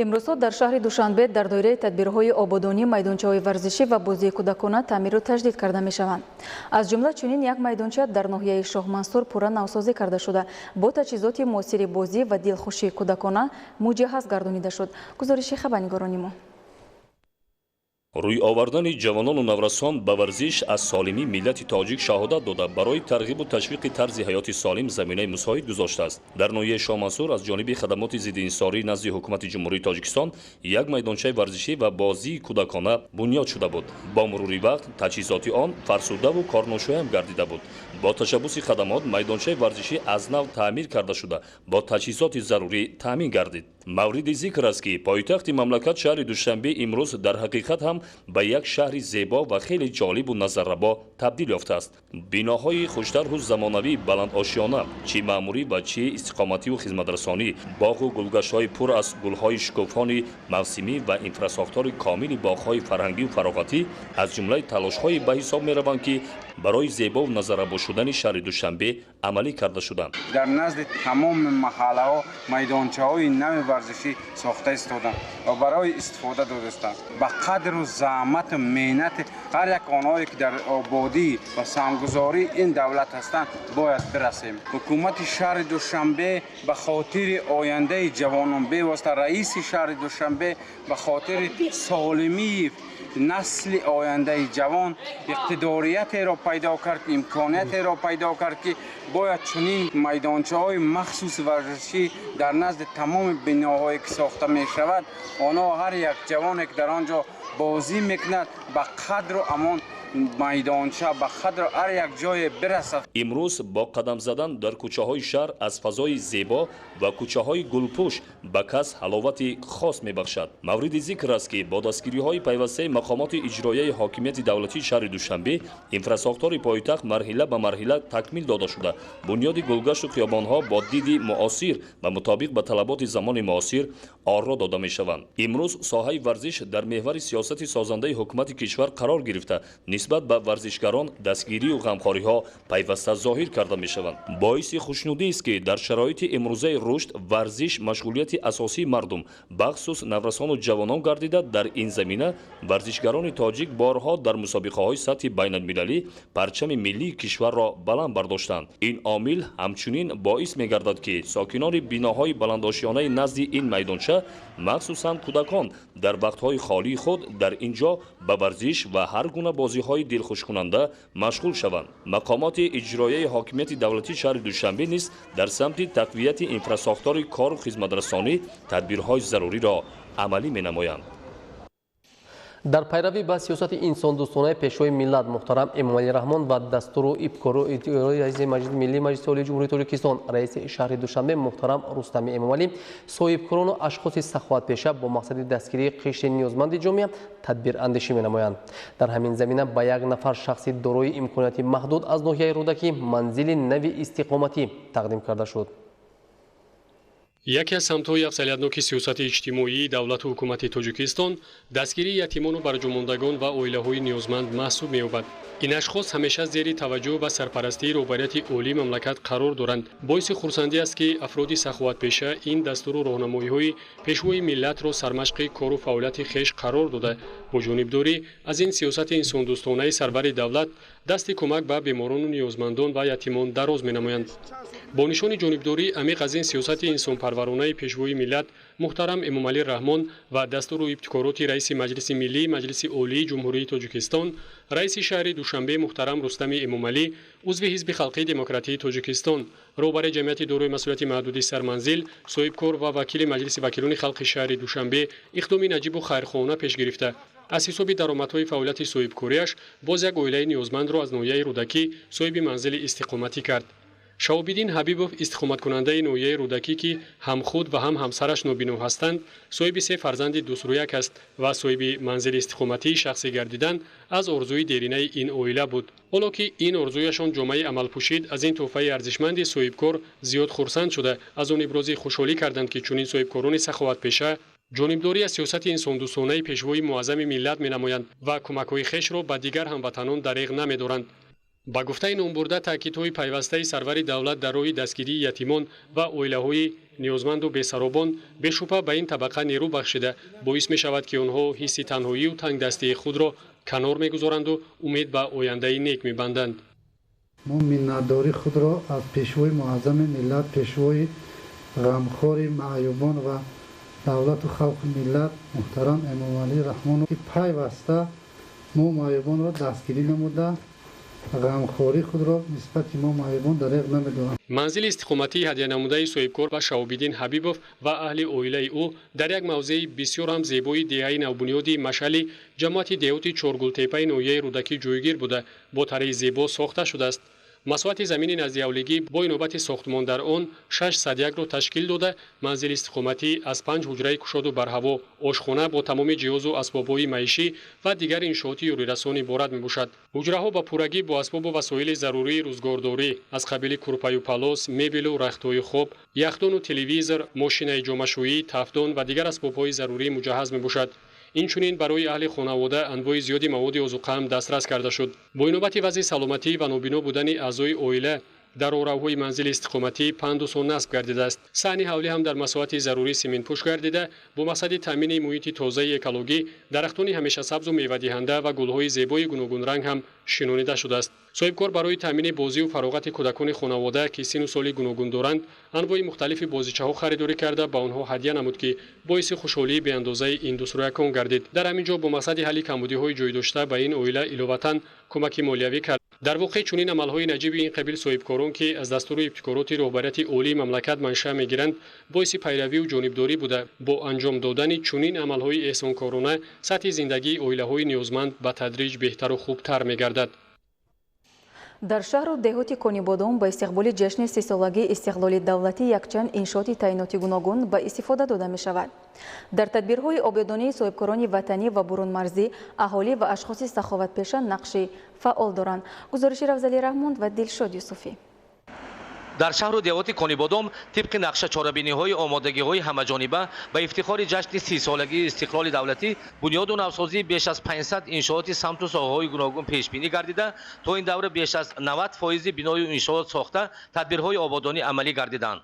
имрӯзҳо дар шаҳри Душанбе дар доираи тадбирҳои ободонӣ майдончаҳои варзишӣ ва бозии кӯдакона таъмиру таҷдид карда мешаванд. аз ҷумла чунин як майдонча дар ноҳияи Шоҳмансур пурра навсозӣ карда шуда бо таҷҳизоти муосири бозӣ ва дилхушии кӯдакона муҷаҳҳаз гардонида шуд. гузориши хабарнигорони мо. روی آوردن جوانان و نورسان به ورزش از سالمی ملت تاجیک شهادت داده برای ترغیب و تشویق طرز حیات سالم زمینه مساعد گذاشته است. در ناحیه شاه منصور از جانب خدمات ضد انحصاری نزد حکومت جمهوری تاجیکستان یک میدانچه ورزشی و بازی کودکانه بنیاد شده بود. با مرور وقت تجهیزات آن فرسوده و کارناشویان گردیده بود. با تشبث خدمات میدانچه ورزشی از نو تعمیر کرده شده با تجهیزات ضروری تامین گردید. مورد ذکر است که پایتخت مملکت شهر دوشنبه امروز در حقیقت هم به یک شهر زیبا و خیلی جالب و نظرربا تبدیل یافته است. بناهای خوشتر و زمانوی بلند آشیانه، چه معموری و چه استقامتی و خدمترسانی، باغ و گلگشت‌های پر از گل‌های شکوفان موسمی و انفراساختار کامل باغ‌های فرهنگی و فراغتی از جمله تلاش‌های به حساب می‌روند که برای زیبا و نظرربا شدن شهر دوشنبه عملی کرده شدند. در نزد تمام محله‌ها میدانچه‌های نو ورزشی ساخته استادند و برای استفاده داده استند. به قدر و زحمت مهنت هر یک آنهایی که در آبادی و سرمایه‌گذاری این دولت هستند باید برسیم. حکومت شهر دوشنبه به خاطر آینده جوانان به رئیس شهر دوشنبه به خاطر سالمی نسل آینده جوان اقتداریت را پیدا کرد، امکانیت را پیدا کرد که باید چنین میدانچه‌های مخصوص ورزشی در نزد تمام بناهایی که ساخته می شود آنها هر یک جوانی که در آنجا بازی میکند به قدر و امان میدانچه به قدر هر یک جای برسد. امروز با قدم زدن در کوچه های شهر از فضای زیبا و کوچه های گلپوش به کس حلاوت خاص می بخشد. مورد ذکر است که با دستگیری های پیوسته مقامات اجرایی حاکمیت دولتی شهر دوشنبه انفراساختار پایتخت مرحله به مرحله تکمیل داده شده. بنیاد گلگشت و خیابان ها با دید معاصر و مطابق به طلبات زمان معاصر آرا داده می شوند. امروز ساحه ورزش در محور سیاست سازنده حکومت کشور قرار گرفته نسبت به ورزشگران دستگیری و غمخواری ها پیوسته ظاهر کرده می شوند. باعث خوشنودی است که در شرایط امروزه رشد ورزش مشغولیت اساسی مردم بخصوص نورسان و جوانان گردیده. در این زمینه ورزشگران تاجیک بارها در مسابقه های سطح بین المللی پرچم ملی کشور را بلند برداشتند. این عامل همچنین باعث می گردد که ساکنان بناهای بلندآشیانه نزد این میدانچه مخصوصا کودکان در وقتهای خالی خود در اینجا به ورزش و هر گونه بازی‌های دلخوش کننده مشغول شوند. مقامات اجرایی حاکمیت دولتی شهر دوشنبه نیز در سمت تقویت انفراساختار کار و خدمترسانی تدبیرهای ضروری را عملی می‌نمایند. در پیروی به سیاست انسان دوستانه پیشوای ملت محترم امامعلی رحمان و دستور و اجرای رئیس مجلس ملی مجلس عالی جمهوری تاجیکستان رئیس شهر دوشنبه محترم رستم امامعلی صاحبکاران و اشخاص سخاوت پیشه با مقصد دستگیری قشر نیازمند جامعه تدبیر اندیشی می‌نمایند. در همین زمینه با یک نفر شخص دارای امکانات محدود از ناحیه رودکی منزل نوی استقامتی تقدیم کرده شد. یکی از سمت‌های افضلیت‌ناک سیاست اجتماعی دولت و حکومت تاجیکستان دستگیری یتیمان و برجاماندگان و عائله‌های نیازمند محسوب می‌یابد. این اشخاص همیشه زیر توجه و سرپرستی رهبریت عالی مملکت قرار دارند. باعث خرسندی است که افراد سخاوتپیشه این دستور و راهنمایی‌های پیشوای ملت را سرمشق کار و فعالیت خویش قرار داده با جانبداری از این سیاست انسان دوستانه سرور دولت دست کمک به بیماران و نیازمندان و یتیمان دراز می‌نمایند. با نشان جانبداری عمیق از این سیاست انسان پرورانه پیشوای ملت محترم امامعلی رحمان و دستور و ابتکارات رئیس مجلس ملی مجلس عالی جمهوری تاجیکستان رئیس شهر دوشنبه محترم رستم امامعلی عضو حزب خلقی دموکراتی تاجیکستان رهبر جمعیت دارای مسئولیت محدود سرمنزل صاحبکار و وکیل مجلس وکیلان خلق شهر دوشنبه اقدام نجیب و خیرخواهانه پیش گرفته از حساب درآمدهای فعالیت صاحبکاریش باز یک عائله نیازمند را از ناحیه رودکی صاحب منزل استقامتی کرد. شهاب‌الدین حبیبوف استقامت کننده ناحیه رودکی که هم خود و هم همسرش نابینا هستند صاحب 3 فرزند دوسرویک است و صاحب منزل استقامتی شخصی گردیدن از آرزوی دیرینه این عائله بود. حالا که این آرزویشان جامعه عمل پوشید از این تحفه ارزشمند صاحبکار زیاد خرسند شده از آن ابراز خوشحالی کردند که چنین صاحبکاران سخاوتپیشه جانبداری از سیاست انسان دوستانه پیشوای معظم ملت می‌نمایند و کمک‌های خویش را به دیگر هموطنان دریغ نمی‌دارند. با گفته نامبرده تاکیدهای پیوسته سرور دولت در راه دستگیری یتیمان و عائله‌های نیازمند و بی‌سرابان بشبهه به این طبقه نیرو بخشیده باعث می‌شود که آنها حس تنهایی و تنگدستی خود را کنار می‌گذارند و امید به آینده نیک می‌بندند. ما منتداری خود را از پیشوای معظم ملت پیشوای غمخوار معیوبان و давлату халқи миллат муҳтарам эмомалӣ раҳмонов ки пайваста мо маъюбонро дастгирӣ намуда ғамхории худро нисбати мо маъюбон дареғ намедорам. манзили истиқоматии ҳадиянамудаи соҳибкор ва шаҳобиддин ҳабибов ва аҳли оилаи ӯ дар як мавзеи бисёр ҳам зебои деҳаи навбунёди машъали ҷамоати деҳоти чоргултепаи ноҳияи рӯдакӣ ҷойгир буда бо тарҳи зебо сохта шудааст. масоати замини назди ҳавлигӣ бо инобати сохтмон дар он 6 садякро ташкил дода манзили истиқоматӣ аз 5 ҳуҷраи кушоду барҳаво, ошхона бо тамоми ҷиҳозу асбобҳои маишӣ ва дигар иншооти ёрирасон иборат мебошад. ҳуҷраҳо ба пуррагӣ бо асбобу васоили зарурии рӯзгордорӣ аз қабили курпаю палос, мебелу рахтҳои хоб, яхдону телевизор, мошинаи ҷомашӯӣ, тафдон ва дигар асбобҳои зарурӣ муҷаҳҳаз мебошад. инчунин барои аҳли хонавода анвои зиёди маводи озуқаам дастрас карда шуд. бо инобати вазъи саломатӣ ва нобино будани аъзои оила дар ороравҳои манзили истиқоматӣ пандусон насб гардидааст. саҳни ҳавлӣ ҳам дар масоати зарурӣ семинпӯш гардида бо мақсади таъмини муҳити тозаи экологӣ дарахтони ҳамешасабзу мевадиҳанда ва гулҳои зебои гуногун ранг ҳам шинонида шудааст. соҳибкор барои таъмини бозию фароғати кӯдакони хонавода ки сину соли гуногун доранд анвои мухталифи бозичаҳо харидорӣ карда ба онҳо ҳадия намуд ки боиси хушҳолии беандозаи ин дусроякон гардид. дар ҳамин ҷо бо мақсади ҳалли камбудиҳои ҷойдошта ба ин оила иловатан кӯмаки молиявӣ кард. дар воқеъ чунин амалҳои наҷиби ин қабил соҳибкорон ки аз дастури ибтикороти роҳбарияти олии мамлакат маншаъ мегиранд боиси пайравию ҷонибдорӣ буда бо анҷом додани чунин амалҳои эҳсонкорона сатҳи зиндагии оилаҳои ниёзманд ба тадриҷ беҳтару хубтар мегардад. дар шаҳру деҳоти Конибодом ба истиқболи ҷашни 30-солагии истиқлоли давлатӣ якчанд иншооти таъиноти гуногун ба истифода дода мешавад. дар тадбирҳои обёдонии соҳибкорони ватанӣ ва бурунмарзӣ аҳолӣ ва ашхоси саховатпеша нақши фаъол доранд. гузориши Равзали Раҳмон ва Дилшод Юсуфӣ. дар шаҳру деҳоти Конибодом тибқи нақша чорабиниҳои омодагиҳои ҳамаҷониба ба ифтихори ҷашни 30-солагии истиқлоли давлатӣ бунёду навсозии беш аз 500 иншооти самту соҳаҳои гуногун пешбинӣ гардида то ин давра беш аз 90% бинои иншоот сохта тадбирҳои ободонӣ амалӣ гардиданд.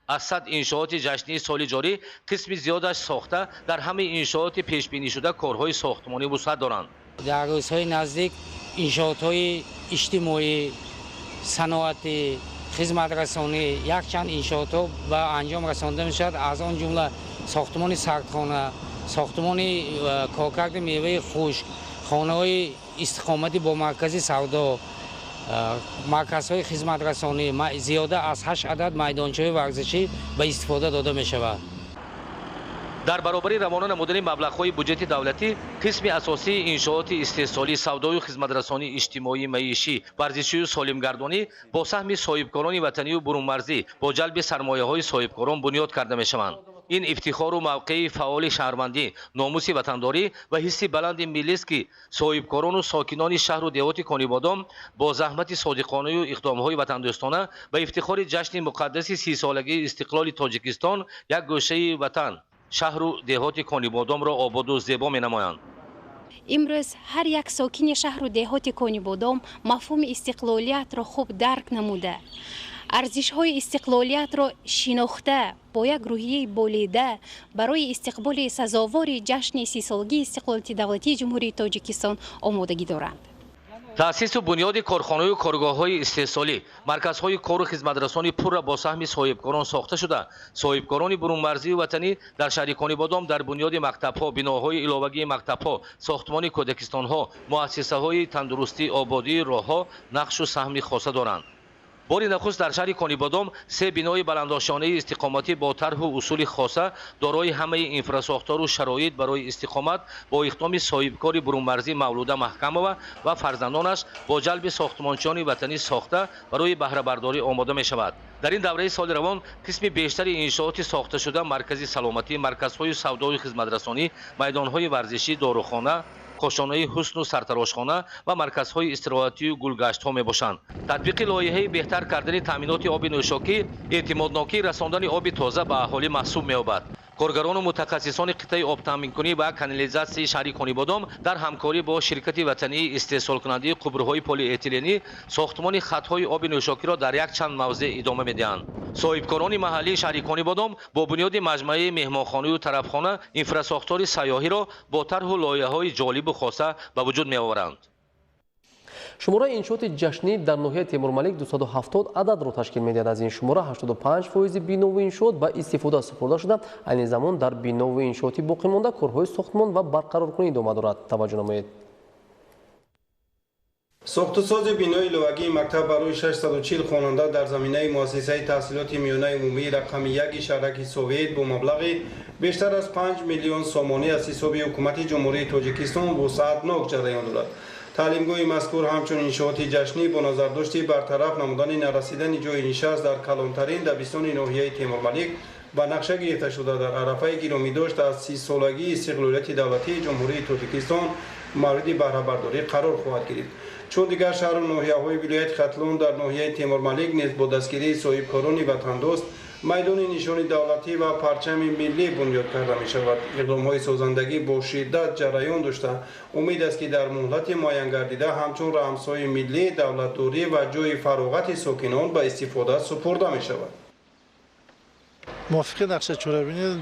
аз 100 иншооти ҷашнии соли ҷорӣ қисми зиёдаш сохта дар ҳамаи иншооти пешбинишуда корҳои сохтмонӣ вусъат доранд. дар рӯзҳои наздик иншоотҳои иҷтимоӣ, саноати, хизматрасонӣ якчанд иншоотҳо ба анҷом расонда мешавад. аз он ҷумла сохтмони сардхона, сохтмони коркарди меваи хушк, хонаҳои истиқомати бо маркази савдо, марказҳои хизматрасонӣ, зиёда аз 8 адад майдончаҳои варзишӣ ба истифода дода мешавад. дар баробари равона намудани маблағҳои буҷети давлатӣ қисми асосии иншооти истеҳсолӣ, савдою хизматрасонӣ, иҷтимоӣ, маишӣ, варзишию солимгардонӣ бо саҳми соҳибкорони ватанию бурунмарзӣ бо ҷалби сармояҳои соҳибкорон бунёд карда мешаванд. ин ифтихору мавқеи фаъоли шаҳрвандӣ, номуси ватандорӣ ва ҳисси баланди миллист ки соҳибкорону сокинони шаҳру деҳоти Конибодом бо заҳмати содиқонаю иқдомҳои ватандӯстона ба ифтихори ҷашни муқаддаси 30-солагии истиқлоли Тоҷикистон як гӯшаи ватан шаҳру деҳоти Конибодомро ободу зебо менамоянд. имрӯз ҳар як сокини шаҳру деҳоти Конибодом мафҳуми истиқлолиятро хуб дарк намуда, арзишҳои истиқлолиятро шинохта, бо як рӯҳияи болида барои истиқболи сазовори ҷашни 30-солагии истиқлолияти давлатии ҷумҳурии Тоҷикистон омодагӣ доранд. таъсису бунёди корхонаю коргоҳҳои истеҳсолӣ, марказҳои кору хизматрасонӣ пурра бо саҳми соҳибкорон сохта шуда, соҳибкорони бурунмарзии ватанӣ дар шаҳри Конибодом дар бунёди мактабҳо, биноҳои иловагии мактабҳо, сохтмони кӯдакистонҳо, муассисаҳои тандурустӣ, ободӣ, роҳҳо нақшу саҳми хоса доранд. бори нахуст дар шаҳри Конибодом 3 бинои баландошонаи истиқоматӣ бо тарҳу усули хоса дорои ҳамаи инфрасохтору шароит барои истиқомат бо иқдоми соҳибкори бурунмарзӣ Мавлуда Маҳкамова ва фарзандонаш бо ҷалби сохтмончиёни ватанӣ сохта барои баҳрабардорӣ омода мешавад. дар ин давраи соли равон қисми бештари иншооти сохташуда маркази саломатӣ, марказҳои савдою хизматрасонӣ, майдонҳои варзишӣ, дорухона, кошонаи ҳусну сартарошхона ва марказҳои истироҳатию гулгаштҳо мебошанд. татбиқи лоиҳаи беҳтар кардани таъминоти оби нӯшокӣ эътимоднокии расондани оби тоза ба аҳолӣ маҳсуб меёбад. коргарону мутахассисони қиттаи обтаъминкунӣ ва канализатсияи шаҳри Конибодом дар ҳамкорӣ бо ширкати ватании истеҳсолкунандии қубурҳои полиэтиленӣ сохтмони хатҳои оби нӯшокиро дар якчанд мавзеъ идома медиҳанд. соҳибкорони маҳаллии шаҳри Конибодом бо бунёди маҷмӯаи меҳмонхонаю тарабхона инфрасохтори сайёҳиро бо тарҳу лоиҳаҳои ҷолибу хоса ба вуҷуд меоваранд. شماره انشاءات جشنی در ناحیه تیمورملک 270 عدد را تشکیل می‌دهد. از این شماره 85% بنا و انشاءات به استفاده سپرده شده. این زمان در بنا و انشاءاتی باقی مانده کارهای ساختمان و برقرارکنی ادامه دارد. توجه نمایید. ساخت‌وساز بینای لوگی مکتب برای 640 خواننده در زمینه مؤسسه تحصیلات میانه عمومی رقم 1 شهرک سوویت با مبلغ بیشتر از 5 میلیون سومانی از حساب حکومت جمهوری تاجیکستان وسعتناک جریان دارد. تعلیمگاه مذکور همچون انشاءات جشنی با نظرداشت برطرف نمودن نرسیدن جای نشست در کلانترین دبستان ناحیه تیمورملک با نقشه گرفته شده در عرفه گرامی داشت از 30 سالگی استقلالیت دولتی جمهوری تاجیکستان مورد بهره برداری قرار خواهد گرفت. چون دیگر شهر و ناحیه‌های ولایت ختلون در ناحیه تیمورملک نیز با دستگیری صاحبکاران وطندوست میدان نشان دولتی و پرچم ملی بنیاد کرده می شود. اقدام‌های سازندگی با شدت جریان داشته امید است که در مهلت معین گردیده همچون رمزهای ملی دولتداری و جای فراغت ساکنان به استفاده سپرده می شود. موافق نقشه چورابینی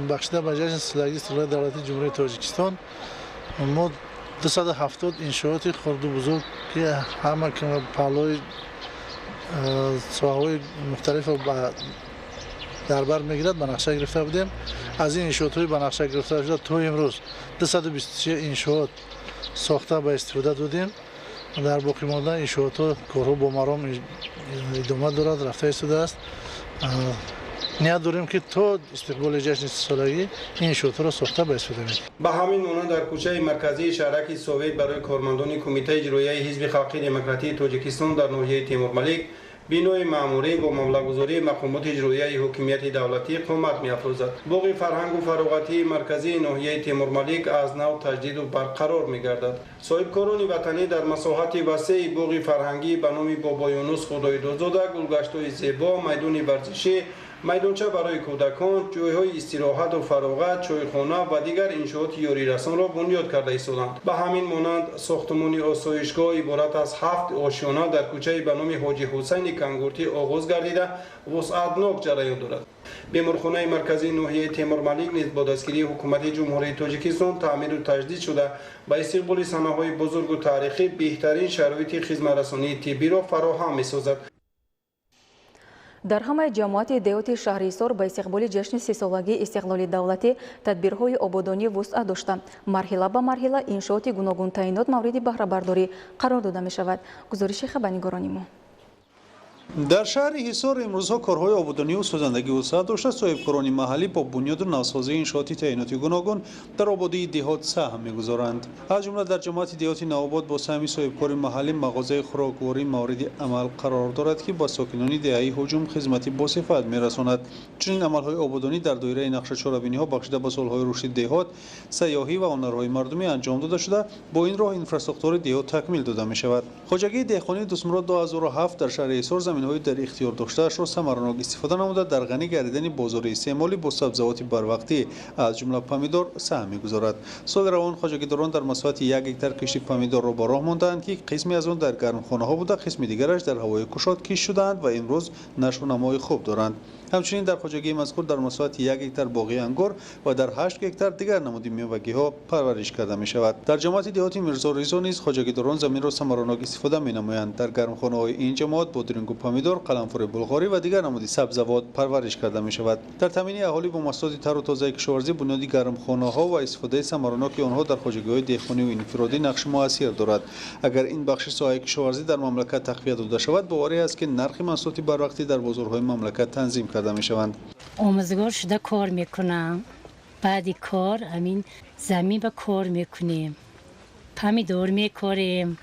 بخشیده به جشن سالگی استقلال دولتی جمهوری تاجیکستان ما 270 انشاءات خرد و بزرگ که همه که پهلوی ساحه‌های مختلف در بر میگیرد به نقشه گرفته بودیم. از این انشاءات‌های به نقشه گرفته شده تا امروز 226 انشاءات ساخته به استفاده دادیم. در باقی مانده انشاءات کارها با مرام ادامه دارد، رفته ایستاده است. نیت داریم که تا استقبال جشن سالگی این انشاءات را ساخته به استفاده می‌کنیم. به همین مانند در کوچه مرکزی شهرک سوویت برای کارمندان کمیته اجرایی حزب خلقی دموکراتیک تاجیکستان در ناحیه تیمورملک بینای معموری با مبلغ‌گذاری مقامات اجرایی حکومت دولتی قامت می‌افروزد. باغ فرهنگ و فراغتی مرکزی ناحیه تیمورملک از نو تجدید و برقرار می‌گردد. صاحبکاران وطنی در مساحت وسیع باغ فرهنگی به نام بابا یونس خدایدوزاده گلگشت‌های زیبا، میدان ورزشی، میدانچه برای کودکان، جایهای استراحت و فراغت، چایخانه و دیگر انشاءات یاری رسان را بنیاد کرده ایستادند. به همین مانند ساختمان آسایشگاه عبارت از 7 آشیانه در کوچه به نام حاجی حسین کنگورتی آغاز گردیده وسعتناک جریان دارد. بیمارخانه مرکزی ناحیه تیمورملک نیز با دستگیری حکومت جمهوری تاجیکستان تعمیر و تجدید شده با استقبال صحنه‌های بزرگ و تاریخی بهترین شرایط خدمت‌رسانی طبی را فراهم می‌سازد. در همه جامعات دیوت شهریسار به استقبال جشن 30 سالگی استقلال دولتی تدبیرهای آبادانی وسعت داشته. مرحله به مرحله انشاءات گوناگون تعیینات مورد بهره برداری قرار داده می شود. گزارش خبرنگاران ما. در شهر حصار امروزها کارهای آبادانی و سازندگی وسعت داشته. صاحبکاران محلی با بنیاد و نوسازی انشاءات تعییناتی گوناگون در آبادی دهات سهم می‌گذارند. از جمله در جماعت دهات نوآباد با سهم صاحبکار محلی مغازه خوراکواری مورد عمل قرار دارد که با ساکنان دهه‌ای هجوم خدمتی باصفت می‌رساند. چنین عملهای آبادانی در دایره نقشه چهاربینی‌ها بخشیده به سالهای رشد دهات، سیاحی و هنرهای مردمی انجام داده شده. با این راه اینفراستراکچور دهات تکمیل داده می‌شود. خواجگی دهقانی دسمراد 2007 در شهر حصار زمین‌های در اختیار داشته‌اش را ثمرناک استفاده نموده در غنی گردیدن بازار استعمالی با سبزیجات بروقتی از جمله پامیدور سهم می‌گذارد. سال روان خواجگیداران در مساحت 1 هکتار کشت پامیدور را با راه ماندند که قسمی از آن در گرمخانه‌ها بوده، قسم دیگرش در هوای گشاد کش شدند و امروز نشو و نمای خوب دارند. همچنین در خواجگی مذکور در مساحت 1 هکتار باغی انگور و در 8 هکتار دیگر نمودی میوه‌گی‌ها پرورش کرده می‌شود. در جماعت دهاتی میرزا رضا نیز خواجگیداران زمین را ثمرناک استفاده می‌نمایند. در گرمخانه‌های این جماعت بادرنگ و پامیدور، قلمفور بلغاری و دیگر نمودی سبزیجات پرورش کرده می‌شود. در تامین اهالی با محصولات تر و تازه کشاورزی بنیادی گرمخانه‌ها و استفاده ثمرناک آنها در خواجگی‌های دهقانی و انفرادی نقش مؤثر دارد. اگر این بخش ساحه کشاورزی در مملکت تقویت داده شود، باوری است که نرخ محصولات بروقتی در بازارهای مملکت تنظیم کرده می‌شوند. آموزگار شده کار میکنم. بعد کار همین زمین به کار میکنیم. پامیدور میکاریم،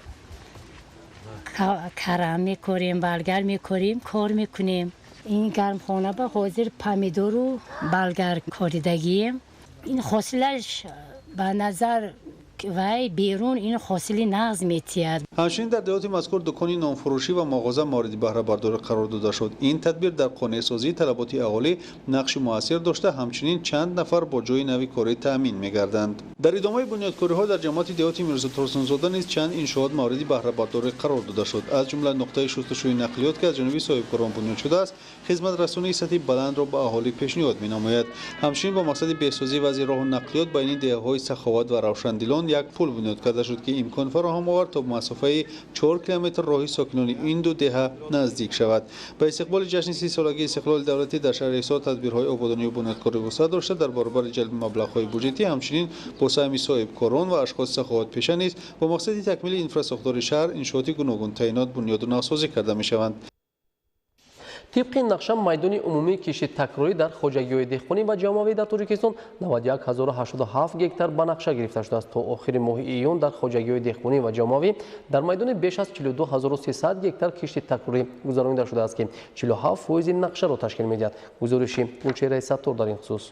کرم میکاریم، بلگر میکاریم، کار میکنیم. این گرمخانه به حاضر پامیدور و بلگر کاریدگی. این حاصلش به نظر وای بیرون این حاصل نقض میتید. همچنین در دهات مذکور دکانی نانفروشی و مغازه مورد بهره برداری قرار داده شد. این تدبیر در قانع سازی طلبات اهالی نقش مؤثر داشته. همچنین چند نفر با جای نوی کاری تامین می‌گردند. در ادامه بنیادکاری‌ها در جماعت دهات میرزا ترسن‌زاده نیز چند انشاءات مورد بهره برداری قرار داده شد. از جمله نقطه شستشوی نقلیات که از جانب صاحبکاران بنیاد شده است، خدمت رسانی سطحی بلند را به اهالی پیشنهاد می‌نماید. همچنین با مقصد بهسازی وضع راه و نقلیات بین دهه‌های سخاوت و روشندلان یک پل بنیاد کرده شد که امکان فراهم آورد تا مسافه 4 کیلومتر راه ساکنان این دو دهه نزدیک شود. به استقبال جشن 30 سالگی استقلال دولتی در شهر حصار تدبیرهای آبادانی و بنیادکاری وسعت داشته. در برابر جلب مبلغ‌های بودجتی همچنین با سهم صاحبکاران و اشخاص سخاوت پیشه نیز با مقصد تکمیل اینفراستراکتور شهر انشاءات گوناگون تعیینات بنیاد و نوسازی کرده می‌شوند. طبق نقشه میدان عمومی کشتی تکراری در خواجگی‌های دهقانی و جمع‌آوری در تاجیکستان 91087 گکتار به نقشه گرفته شده است. تا آخر ماه ایون در خواجگی‌های دهقانی و جمع‌آوری در میدان بیش از 42300 گکتار کشتی تکراری گذرانده شده است که 47% نقشه را تشکیل می‌دهد. گزارش گلچهره ستار در این خصوص.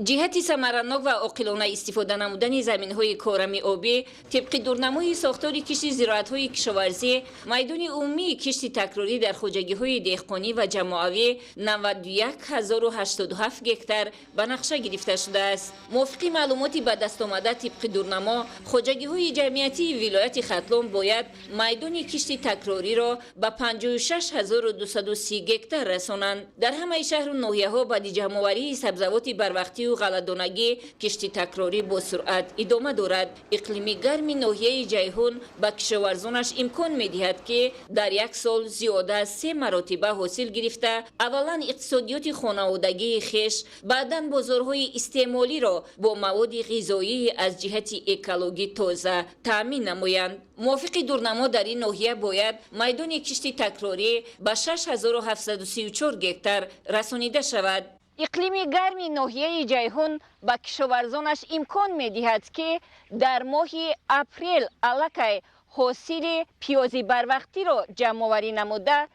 جهتی ثمراناک و عاقلانه استفاده نمودن زمین‌های کارمی آبی طبق دورنمای ساختار کشتی زراعت‌های کشاورزی میدان عمومی کشتی تکراری در خواجگی‌های دهقانی و جمع‌آوری 91087 گکتار به نقشه گرفته شده است. موافق معلوماتی به دست آمده طبق دورنما خواجگی‌های جمعیتی ولایت ختلان باید میدان کشتی تکراری را به 56230 گکتار رسانند. در همه شهر و ناحیه‌ها بعد جمع‌آوری سبزیجات بروقتی و غله‌دانگی کشتی تکراری با سرعت ادامه دارد. اقلیم گرم ناحیه جیهون به کشاورزانش امکان می‌دهد که در یک سال زیاده از 3 مرتبه حاصل گرفته اولا اقتصادیات خانوادگی خویش، بعداً بازارهای استعمالی را با مواد غذایی از جهت اکولوژی تازه تامین نمایند. موافق دورنما در این ناحیه باید میدان کشتی تکراری به 6734 گکتار رسانیده شود. اقلیم گرم ناحیه جیهون به کشاورزانش امکان می‌دهد که در ماه اپریل الکی حاصل پیاز بروقتی را جمع‌آوری نموده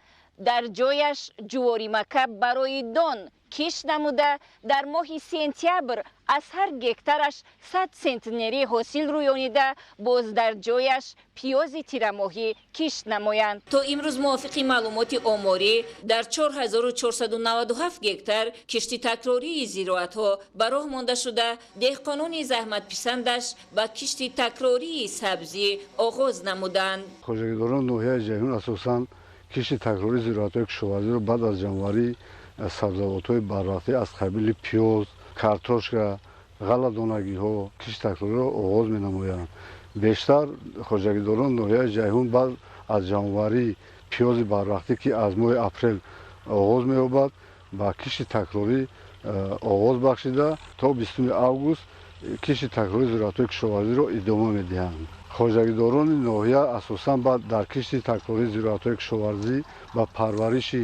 در جایش جواری مکب برای دان کشت نموده در ماه سپتامبر از هر گکتارش 100 سنتنری حاصل رویانیده باز در جایش پیاز تیرماهی کشت نمایند. تا امروز موافق معلومات آماری در 4497 گکتار کشتی تکراری زراعت‌ها به راه مانده شده. دهقانان زحمت پسندش به کشتی تکراری سبزی آغاز نمودند. خواجگی‌داران ناحیه جیهون اساساً کشتی تکراری زراعت‌های کشاورزی را بعد از جمع‌آوری سبزیجات‌های بروقتی از قبیل پیاز، کارتوشکا، غله‌دانگی‌ها کشتی تکراری را آغاز می‌نمایند. بیشتر خواجگی‌داران ناحیه جیهون بعد از جمع‌آوری پیاز بروقتی که از ماه اپریل آغاز می‌یابد با کشتی تکراری آغاز بخشیده تا 20 اوگوست کشتی تکراری زراعت‌های کشاورزی را ادامه می‌دهند. خواجگی‌داران ناحیه اساساً بعد در کشتی تکراری زراعت‌های کشاورزی با پرورش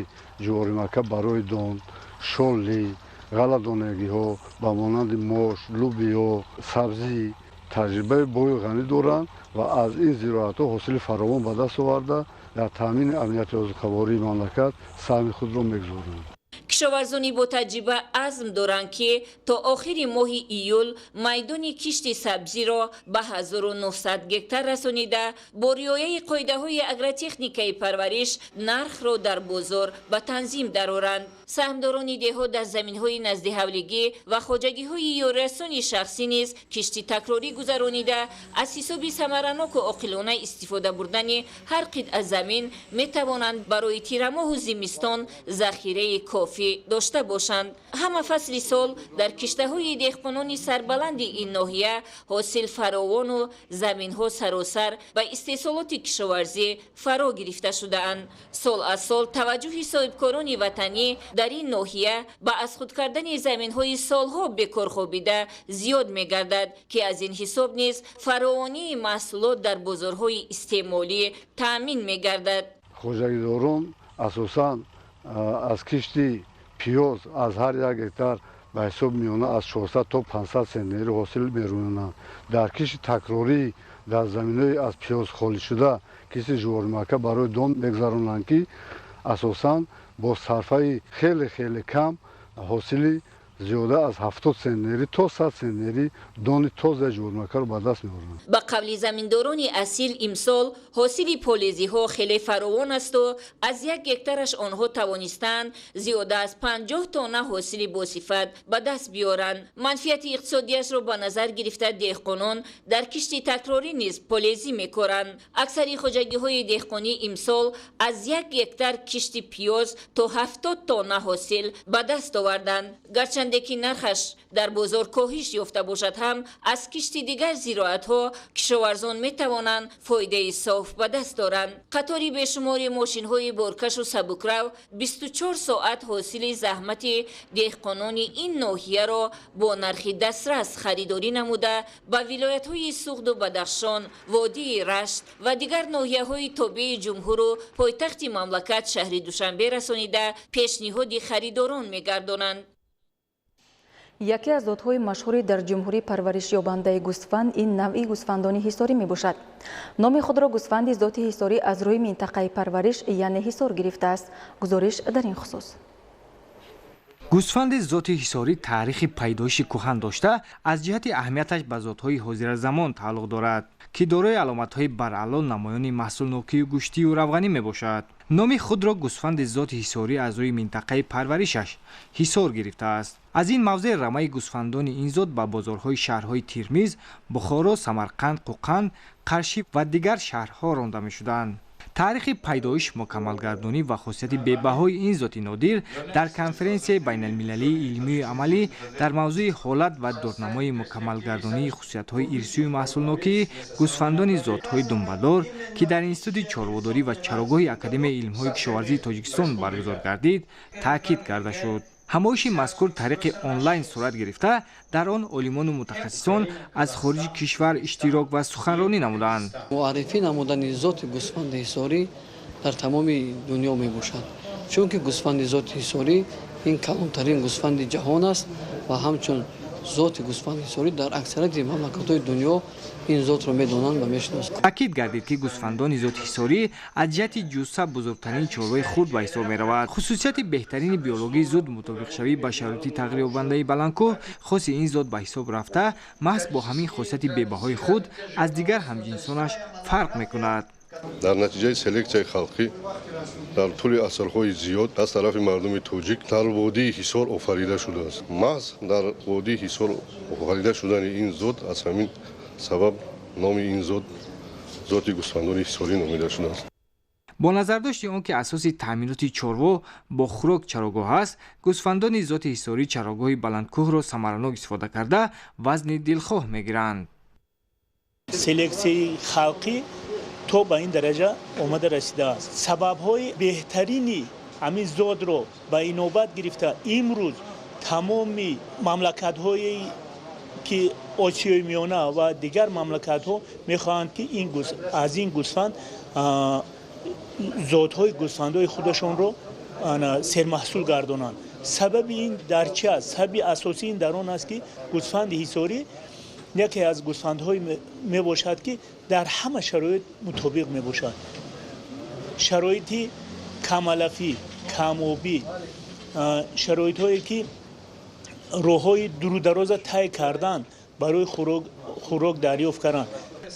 جواری مکب برای دان، شالی، غله‌دانگی‌ها با مانند ماش، لوبیا، سبزی تجربه بوی غنی دارند و از این زراعت‌ها حاصل فراوان به دست آورده در تامین امنیت رزق‌آوری مملکت سهم خود را می‌گذارند. کشاورزانی با تجربه عزم دارند که تا آخر ماه ایول میدان کشتی سبزی را به 1900 گکتار رسانیده با رعایت قاعده‌های اگرتکنیکی پرورش نرخ را در بازار به تنظیم درآورند. سهمداران دهها در زمین‌های نزد حولگی و خواجگی‌های یا رسانی شخصی نیز کشتی تکراری گذرانیده از حساب ثمراناک و عاقلانه استفاده بردن هر قطعه زمین می‌توانند برای تیرماه و زمستان ذخیره کافی داشته باشند. همه فصل سال در کشته‌های دهقانان سربلند این ناحیه حاصل فراوان و زمین‌ها سراسر به استحصالات کشاورزی فرا گرفته شده‌اند. سال از سال توجه صاحبکاران وطنی در این ناحیه به از خود کردن زمین‌های سالها بکار خوابیده زیاد می‌گردد که از این حساب نیز فراوانی محصولات در بازارهای استعمالی تأمین می‌گردد. خواجگی‌داران اساساً از کشتی پیاز از هر یک گکتار به حساب میانه از 400 تا 500 سنتنری حاصل می‌رویانند. در کشتی تکراری در زمین‌های از پیاز خالی شده کشتی جواری مکب برای دان می‌گذرانند که اساساً با صرفه خیلی کم حاصلی زیاده از 70 سنتنری تا 100 سنتنری دان تازه جواری مکب را به دست می‌آورند. با قبل زمینداران اصیل امسال حاصل پالیزی‌ها خیلی فراوان است و از یک گکتارش آنها توانستند زیاده از 50 تن حاصل باصفت به دست بیارند. منفعت اقتصادیش را به نظر گرفته دهقانان در کشتی تکراری نیز پالیزی می‌کنند. اکثر خواجگی‌های دهقانی امسال از یک گکتار کشتی پیاز تا 70 تن حاصل به دست آوردند. گرچند هرچند که نرخش در بازار کاهش یافته باشد هم از کشت دیگر زراعت‌ها کشاورزان می‌توانند فایده صاف به دست دارند. قطاری بیشمار ماشین‌های بارکش و سبکرو 24 ساعت حاصل زحمت دهقانان این ناحیه را با نرخ دسترس خریداری نموده به ولایت‌های سوخت و بدخشان، وادی رشت و دیگر ناحیه‌های تابع جمهور و پایتخت مملکت شهر دوشنبه رسانیده پیشنهاد خریداران می‌گردانند. یکی از زادهای مشهوری در جمهوری پرورش یابنده گوسفند این نوعی گوسفندان حصاری می باشد. نام خود را گوسفند ذات حصاری از روی منطقه پرورش یعنی حصار گرفته است. گزارش در این خصوص. گوسفند ذات حصاری تاریخ پیدایش کهن داشته از جهت اهمیتش به ذات‌های حاضر زمان تعلق دارد که دارای علامت‌های برعلا نمایان محصول نوکی و گوشتی و روغنی میباشد. نام خود را گوسفند ذات حصاری از روی منطقه پرورشش حصار گرفته است. از این موضع رمه گوسفندان این ذات به بازارهای شهرهای ترمیز، بخارا، سمرقند، قوقند، قرشی و دیگر شهرها رانده می‌شدند. تاریخ پیدایش، مکملگردانی و خاصیت بی‌بهای این ذات نادر در کنفرانسی بین المللی علمی و عملی در موضوع حالت و دورنمای مکملگردانی خصوصیت‌های ارثی و محصول نوکی گوسفندان ذات‌های دنبه‌دار که در انستیتوت چارواداری و چراگاه اکادمی علم‌های کشاورزی تاجیکستان برگزار گردید تاکید کرده شد. همایش مذکور طریق آنلاین صورت گرفته در آن عالمان و متخصصان از خارج کشور اشتراک و سخنرانی نمودند. معرفی نمودن ذات گوسفند حصاری در تمام دنیا می باشد، چون که گوسفند ذات حصاری این کلانترین گوسفند جهان است و همچون ذات گوسفند حصاری در اکثریت مملکت‌های دنیا این ذات را می‌دانند و می‌شناسند. تاکید گردید که گوسفندان ذات حصاری از جهت جثه بزرگترین چاروای خود به حساب می‌روند. خصوصیت بهترین بیولوژی زود مطابق شوی به شرایط تغییر یابنده بلندکوه خاص این ذات به حساب رفته محض با همین خاصیت بی‌بهای خود از دیگر همجنسانش فرق می‌کند. در نتیجه سلکسیای خلقی در طول اثرهای زیاد از طرف مردم تاجیک در وادی حصار آفریده شده است. محض در وادی حصار آفریده شدن این ذات از همین سبب نام این ذات گوسفندان حصاری نامیده شده است. با نظر داشت آنکه اساس تامینات چاروا با خوراک چراگاه است، گوسفندان ذات حصاری چراگاه بلندکوه را ثمرناک استفاده کرده وزن دلخواه میگیرند. سلکسی خلقی تو به این درجه آمده رسیده است. سبب‌های بهترینی همین ذات رو به این نوبت گرفته امروز تمام مملکت‌های که آسیای میانه و دیگر مملکت‌ها می‌خواهند که از این گوسفند ذات‌های گوسفندهای خودشون رو سرمحصول گردانند. سبب این در چه است؟ سبب اساسی این در آن است که گوسفند حصاری یکی از گوسفندهای می باشد که در همه شرایط مطابق می باشد. شرایطی کم علفی، کم آبی، شرایط هایی که راههای دور و دراز طی کردن برای خوراک دریافت کردن.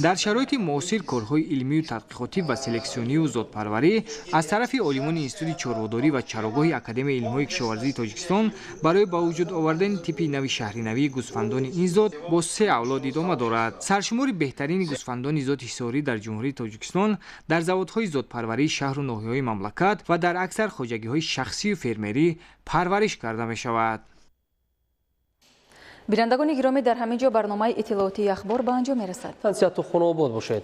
در شرایط معاصر کارهای علمی و تحقیقاتی و سلکسیونی و ذات‌پروری از طرف عالمان انستیتوت چارواداری و چراگاه اکادمی علم‌های کشاورزی تاجیکستان برای با وجود آوردن تیپی نوی شهری نوی گوسفندان این ذات با 3 اولاد ادامه دارد. سرشمار بهترین گوسفندان ذات حصاری در جمهوری تاجیکستان در زوادهای ذات‌پروری شهر و ناحیه‌های مملکت و در اکثر خواجگی‌های شخصی و فرمری پرورش کرده می‌شود. بینندگان گرامی در همین جا برنامه اطلاعاتی اخبار به انجام می‌رسد. صحت و خانه آباد باشید.